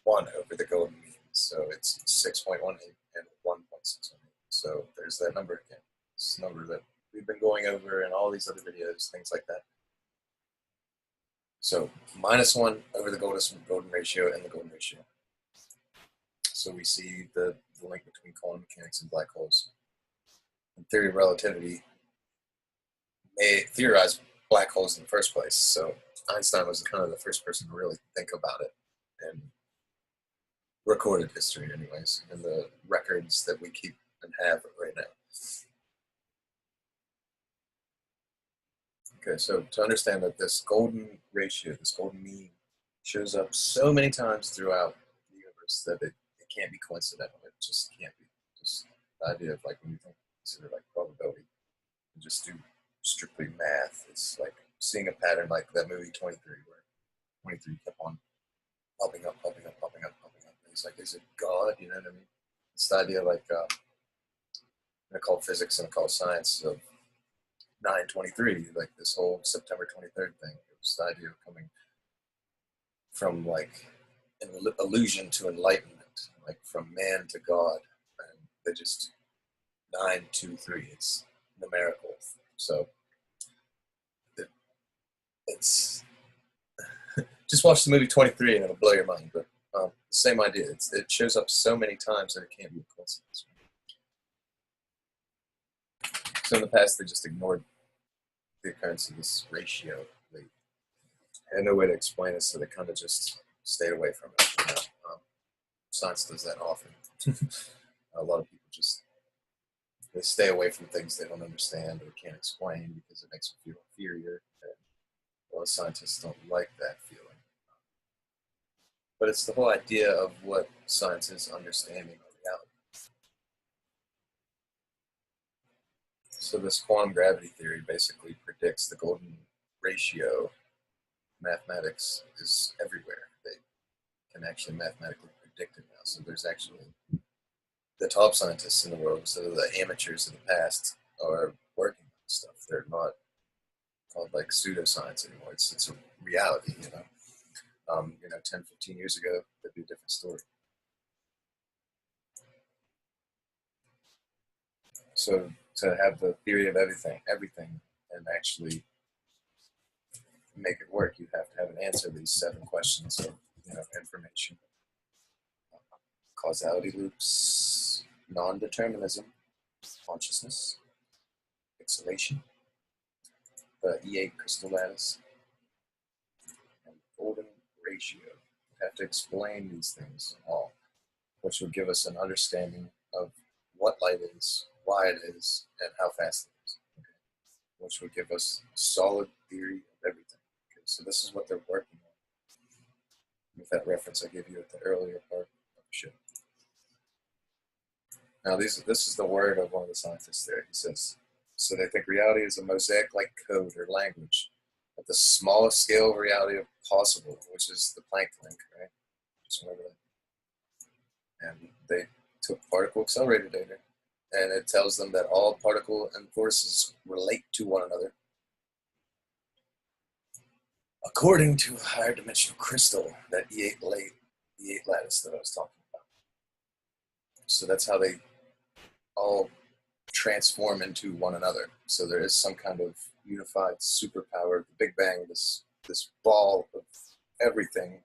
1 over the golden mean. So it's 6.18 and 1.618. So there's that number again. This number that we've been going over in all these other videos, things like that. So -1 over the golden ratio and the golden ratio. So we see the link between quantum mechanics and black holes. And theory of relativity may theorize black holes in the first place. So Einstein was kind of the first person to really think about it in recorded history anyways, in the records that we keep and have right now. Okay, so to understand that this golden ratio, this golden mean, shows up so many times throughout the universe that it can't be coincidental. It just can't be. Just the idea of like when you consider like probability, and just do strictly math. It's like seeing a pattern like that movie 23, where 23 kept on popping up, popping up, popping up, popping up. And it's like, is it God? You know what I mean? It's the idea like I call physics and I call science of 9/23, like this whole September 23rd thing. It was the idea of coming from like an illusion to enlightenment, like from man to God. And they just 9/23. It's numerical. So it's just watch the movie 23 and it'll blow your mind. But same idea. It shows up so many times that it can't be a coincidence. So in the past, they just ignored the occurrence of this ratio. They had no way to explain it, so they kind of just stayed away from it. You know? Science does that often. A lot of people just they stay away from things they don't understand or can't explain because it makes them feel inferior. And a lot of scientists don't like that feeling. But it's the whole idea of what science is understanding of reality. So this quantum gravity theory basically predicts the golden ratio. Mathematics is everywhere. They can actually mathematically predict it now. So there's actually the top scientists in the world, so the amateurs of the past, are working on stuff. They're not called like pseudoscience anymore. It's a reality, you know. 10, 15 years ago, that'd be a different story. So to have the theory of everything, and actually make it work, you have to have an answer to these 7 questions of information. Causality loops, non-determinism, consciousness, exhalation, the E8 crystal lattice, and golden ratio. You have to explain these things all, which will give us an understanding of what light is, why it is, and how fast it is, okay? Which will give us a solid theory of everything. Okay? So this is what they're working on with that reference I gave you at the earlier part of the show. Now, this is the word of one of the scientists there. He says, so they think reality is a mosaic-like code or language at the smallest scale of reality possible, which is the Planck link, right? Just remember that. And they took particle accelerator data, and it tells them that all particle and forces relate to one another according to a higher dimensional crystal, that E8 lattice that I was talking about. So that's how they all transform into one another. So there is some kind of unified superpower, the Big Bang, this ball of everything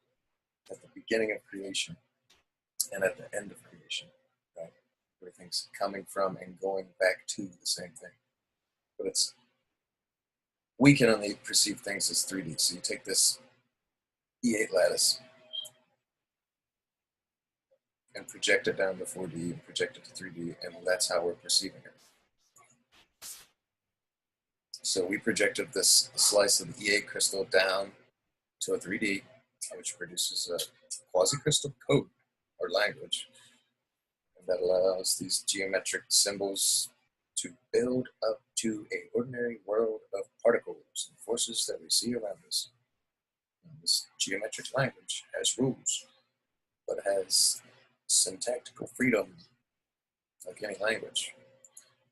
at the beginning of creation and at the end of creation, right? Everything's coming from and going back to the same thing. But we can only perceive things as 3D. So you take this E8 lattice and project it down to 4D and project it to 3D, and that's how we're perceiving it. So we projected this slice of the E8 crystal down to a 3D, which produces a quasi-crystal code or language, and that allows these geometric symbols to build up to an ordinary world of particles and forces that we see around us. And this geometric language has rules, but has syntactical freedom, like any language.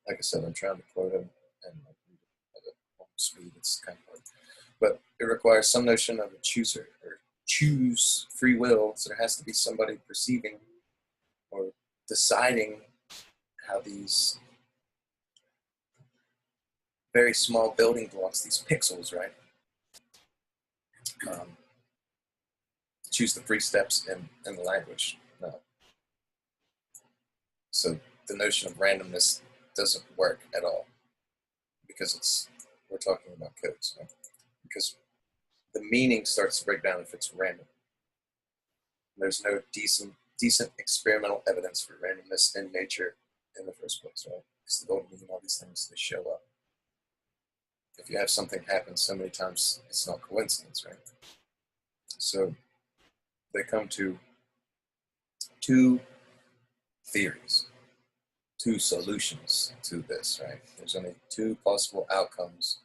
Like I said, I'm trying to quote him and read it at a speed. It's kind of hard. But it requires some notion of a chooser, or choose free will. So there has to be somebody perceiving or deciding how these very small building blocks, these pixels, right? Choose the free steps in the language. No. So the notion of randomness doesn't work at all, because we're talking about codes, right? Because the meaning starts to break down if it's random. There's no decent experimental evidence for randomness in nature in the first place, right? Because the golden mean, all these things, they show up. If you have something happen so many times, it's not coincidence, right? So they come to two theories, two solutions to this, right? There's only two possible outcomes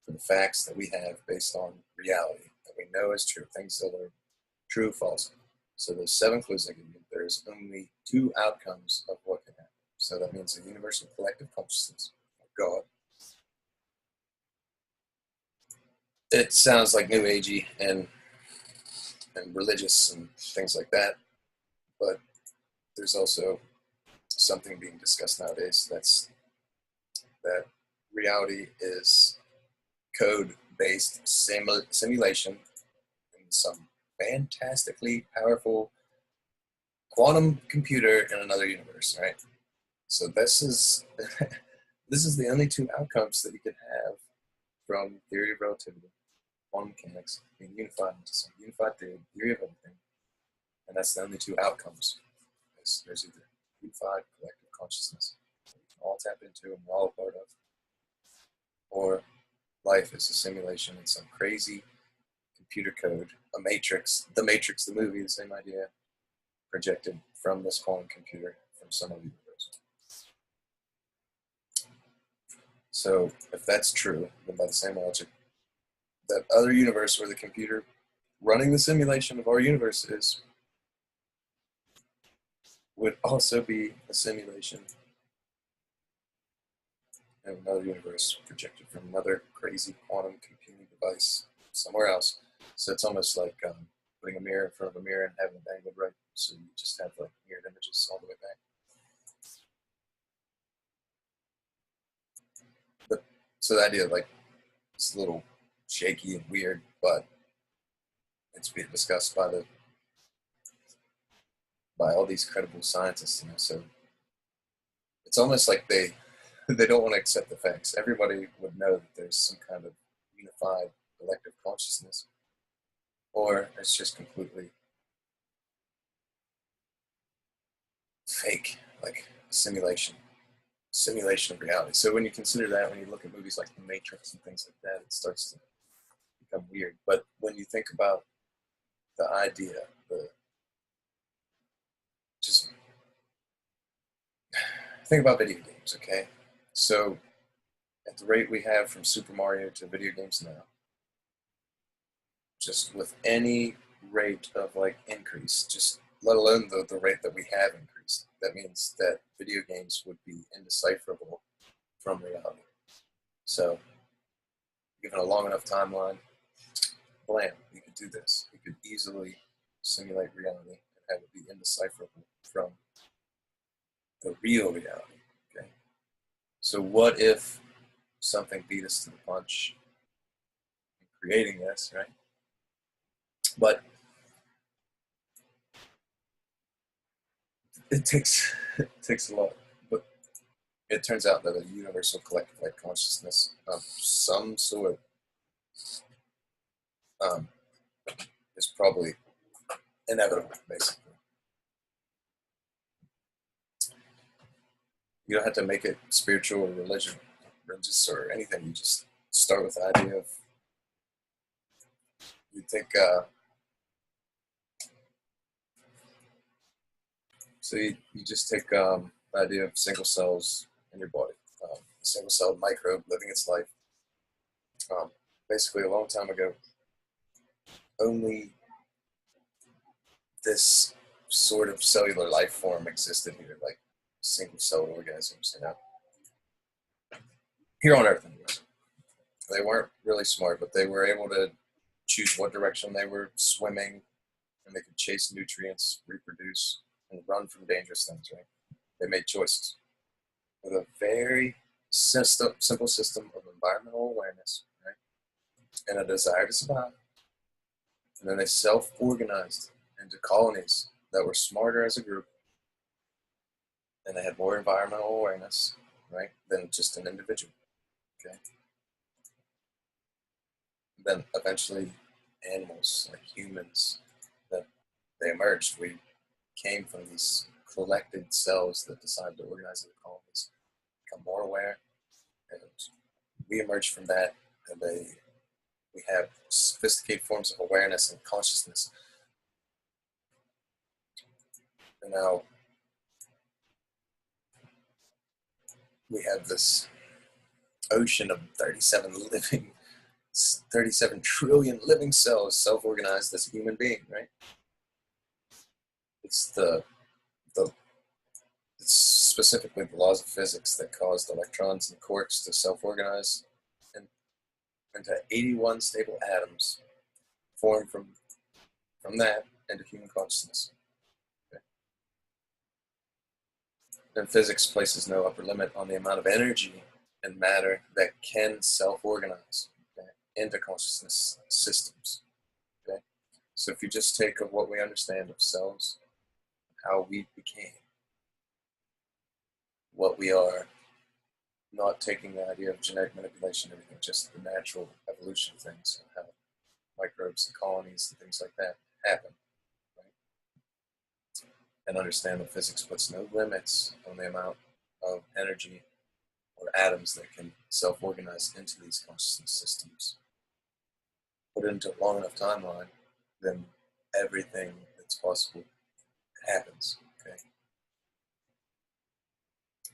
for the facts that we have based on reality that we know is true, things that are true, false. So there's 7 clues I give you. There's only 2 outcomes of what can happen. So that means a universal collective consciousness, God. It sounds like New Agey and religious and things like that, but there's also something being discussed nowadays that reality is code-based simulation in some fantastically powerful quantum computer in another universe, right? So this is this is the only 2 outcomes that you can have from theory of relativity, quantum mechanics, being unified into some unified theory of everything, and that's the only 2 outcomes. There's either unified collective consciousness that we can all tap into and we're all a part of, or life is a simulation in some crazy computer code, a matrix, the Matrix, the movie, the same idea, projected from this quantum computer from some other universe. So if that's true, then by the same logic, that other universe where the computer running the simulation of our universe is would also be a simulation of another universe projected from another crazy quantum computing device somewhere else. So it's almost like putting a mirror in front of a mirror and having it angled right, so you just have like mirrored images all the way back. But so the idea of like it's a little shaky and weird, but it's being discussed by all these credible scientists, you know. So it's almost like they don't want to accept the facts. Everybody would know that there's some kind of unified collective consciousness, or it's just completely fake, like a simulation of reality. So when you consider that, when you look at movies like The Matrix and things like that, it starts to become weird. But when you think about the idea, just think about video games, okay? So at the rate we have from Super Mario to video games now, just with any rate of like increase, just let alone the rate that we have increased, that means that video games would be indecipherable from reality. So given a long enough timeline, blam, we could do this. We could easily simulate reality and have it be indecipherable from the real reality. Okay. So what if something beat us to the punch in creating this, right? But it takes a lot. But it turns out that a universal collective like consciousness of some sort um, is probably inevitable, basically. You don't have to make it spiritual or religious or anything. You just start with the idea of, you think, so you just take the idea of single cells in your body, a single celled microbe living its life. Basically, a long time ago, only this sort of cellular life form existed here, like single celled organisms, here on Earth. Anyways. They weren't really smart, but they were able to choose what direction they were swimming, and they could chase nutrients, reproduce, and run from dangerous things, right? They made choices with a very simple system of environmental awareness, right? And a desire to survive. And then they self-organized into colonies that were smarter as a group, and they had more environmental awareness, right, than just an individual, okay? Then eventually animals, like humans, that they emerged. We came from these collected cells that decided to organize into colonies, become more aware, and we emerged from that, and we have sophisticated forms of awareness and consciousness. And now we have this ocean of 37 trillion living cells self-organized as a human being, right? It's it's specifically the laws of physics that caused electrons and quarks to self-organize and into 81 stable atoms formed from that into human consciousness. Okay? And physics places no upper limit on the amount of energy and matter that can self-organize, okay, into consciousness systems. Okay? So if you just take of what we understand of cells, how we became what we are, not taking the idea of genetic manipulation, everything, just the natural evolution of things, and how microbes and colonies and things like that happen, right? And understand that physics puts no limits on the amount of energy or atoms that can self-organize into these consciousness systems. Put it into a long enough timeline, then everything that's possible happens, okay?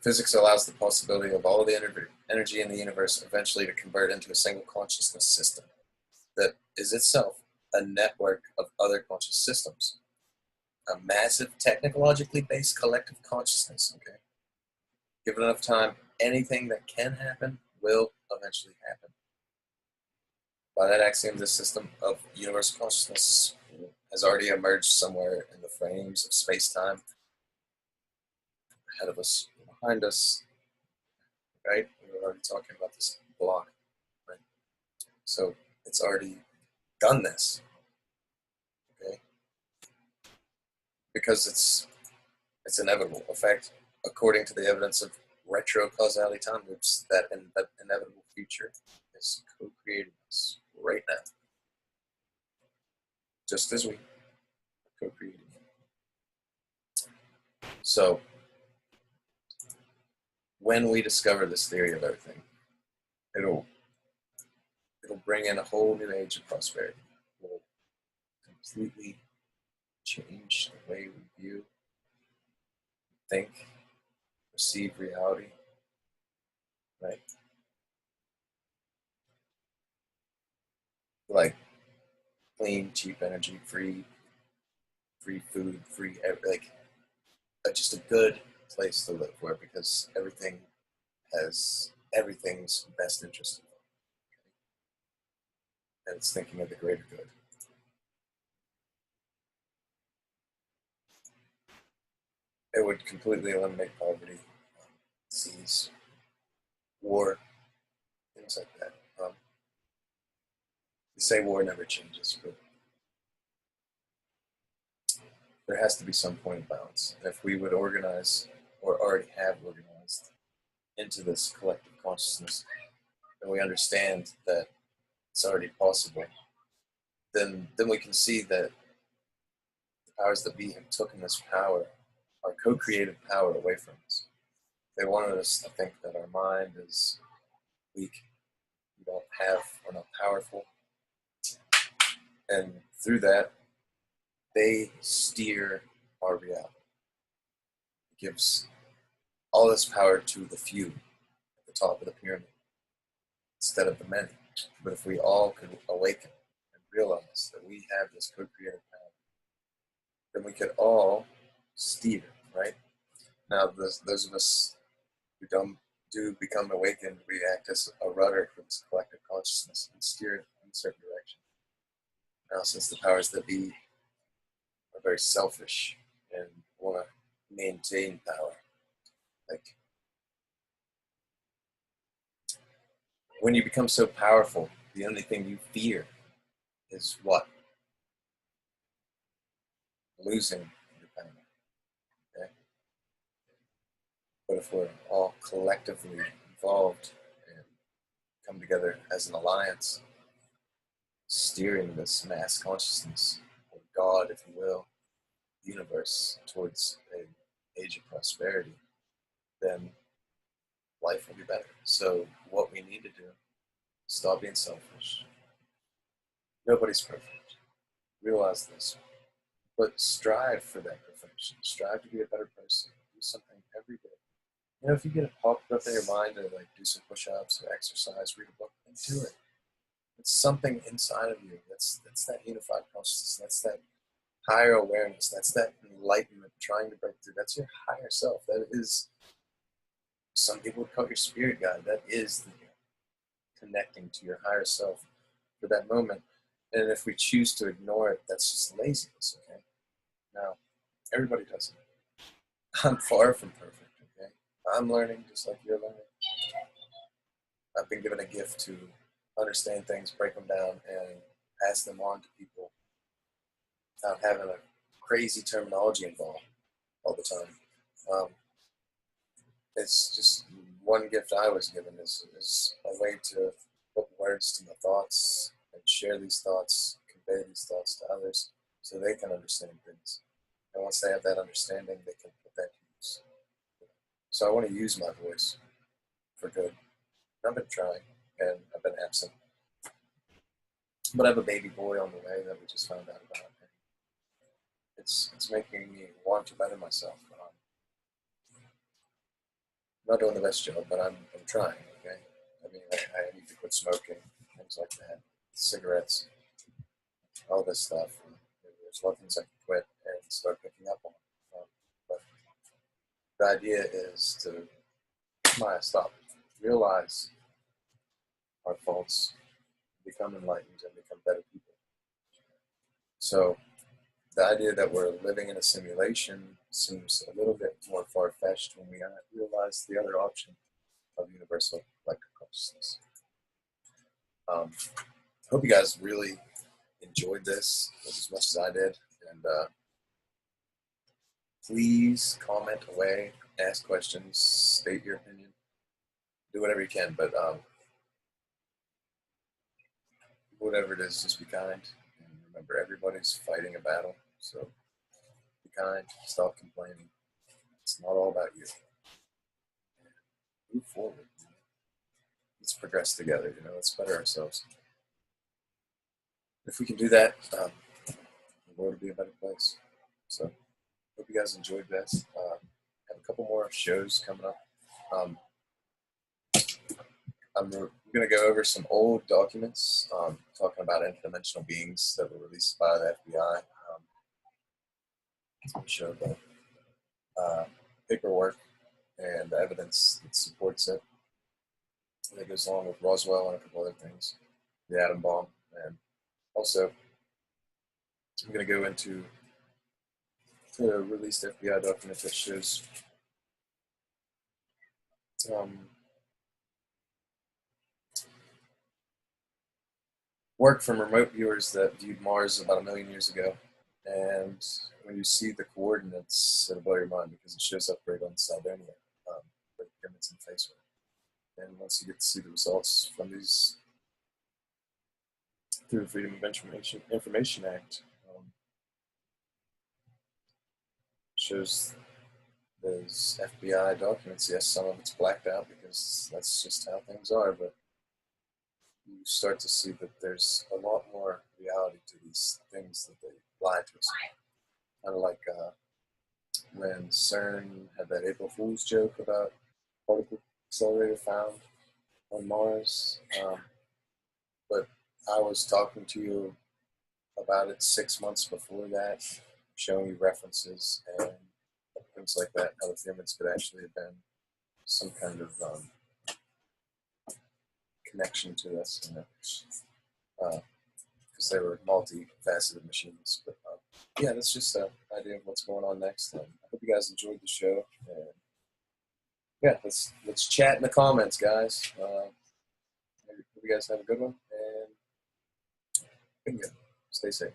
Physics allows the possibility of all the energy in the universe eventually to convert into a single consciousness system that is itself a network of other conscious systems. A massive technologically based collective consciousness, okay? Given enough time, anything that can happen will eventually happen. By that axiom, this system of universal consciousness has already emerged somewhere in the frames of space-time, ahead of us, behind us, right? We were already talking about this block, right? So it's already done this, okay? Because it's inevitable. In fact, according to the evidence of retro-causality time loops, that inevitable future is co-creating us right now, just as we are co-creating it. So when we discover this theory of everything, it'll bring in a whole new age of prosperity. We'll completely change the way we view, think, perceive reality, right? Like clean, cheap energy, free food, like just a good place to live where because everything has everything's best interest and it's thinking of the greater good. It would completely eliminate poverty, disease, war, things like that. They say war never changes, but there has to be some point of balance. And if we would organize, or already have organized, into this collective consciousness, and we understand that it's already possible, then we can see that the powers that be have taken this power, our co-creative power, away from us. They wanted us to think that our mind is weak, we don't have, we're not powerful, and through that, they steer our reality. It gives all this power to the few at the top of the pyramid instead of the many. But if we all could awaken and realize that we have this co-creative power, then we could all steer, right? Now, those of us who do become awakened, we act as a rudder for this collective consciousness and steer it in a certain direction. Now, since the powers that be are very selfish and want to maintain power, like when you become so powerful, the only thing you fear is what? Losing your power. Okay? But if we're all collectively involved and come together as an alliance, steering this mass consciousness, or God, if you will, the universe towards an age of prosperity, then life will be better. So what we need to do, stop being selfish. Nobody's perfect. Realize this. But strive for that perfection. Strive to be a better person. Do something every day. You know, if you get it popped up in your mind to like do some push-ups or exercise, read a book, then do it. It's something inside of you. That's that unified consciousness. That's that higher awareness. That's that enlightenment trying to break through. That's your higher self. That is, some people would call it your spirit guide. That is the connecting to your higher self for that moment. And if we choose to ignore it, that's just laziness, okay? Now, everybody does it. I'm far from perfect, okay? I'm learning just like you're learning. I've been given a gift to understand things, break them down, and pass them on to people without having a crazy terminology involved all the time. It's just one gift I was given is a way to put words to my thoughts and share these thoughts, convey these thoughts to others so they can understand things. And once they have that understanding, they can put that to use. So I want to use my voice for good. I've been trying, and I've been absent. But I have a baby boy on the way that we just found out about. It's making me want to better myself. I'm not doing the best job, but I'm trying, okay? I mean, I need to quit smoking, things like that, cigarettes, all this stuff. And there's a lot of things I can quit and start picking up on. But the idea is to stop, realize our faults, become enlightened, and become better people. So the idea that we're living in a simulation seems a little bit more far-fetched when we realize the other option of universal collective consciousness. I hope you guys really enjoyed this as much as I did, and please comment away, ask questions, state your opinion, do whatever you can, but whatever it is, just be kind, and remember everybody's fighting a battle, so be kind, stop complaining. It's not all about you. Move forward. Let's progress together, let's better ourselves. If we can do that, the world will be a better place. So hope you guys enjoyed this. Have a couple more shows coming up. I'm going to go over some old documents talking about interdimensional beings that were released by the FBI. Show the paperwork and the evidence that supports it. And it goes along with Roswell and a couple other things, the atom bomb, and also I'm going to go into the released FBI document that shows work from remote viewers that viewed Mars about 1 million years ago. And when you see the coordinates, it'll blow your mind because it shows up right on Cydonia, where the pyramids in the face were. And once you get to see the results from these through the Freedom of Information Act, shows those FBI documents. Yes, some of it's blacked out because that's just how things are, but you start to see that there's a lot more reality to these things that they lie to us. Kind of like when CERN had that April Fool's joke about particle accelerator found on Mars. But I was talking to you about it 6 months before that, showing you references and things like that, how the pyramids could actually have been some kind of connection to us, because they were multifaceted machines. But yeah, that's just an idea of what's going on next. I hope you guys enjoyed the show. And yeah, let's chat in the comments, guys. Hope you guys have a good one, and bingo. Stay safe.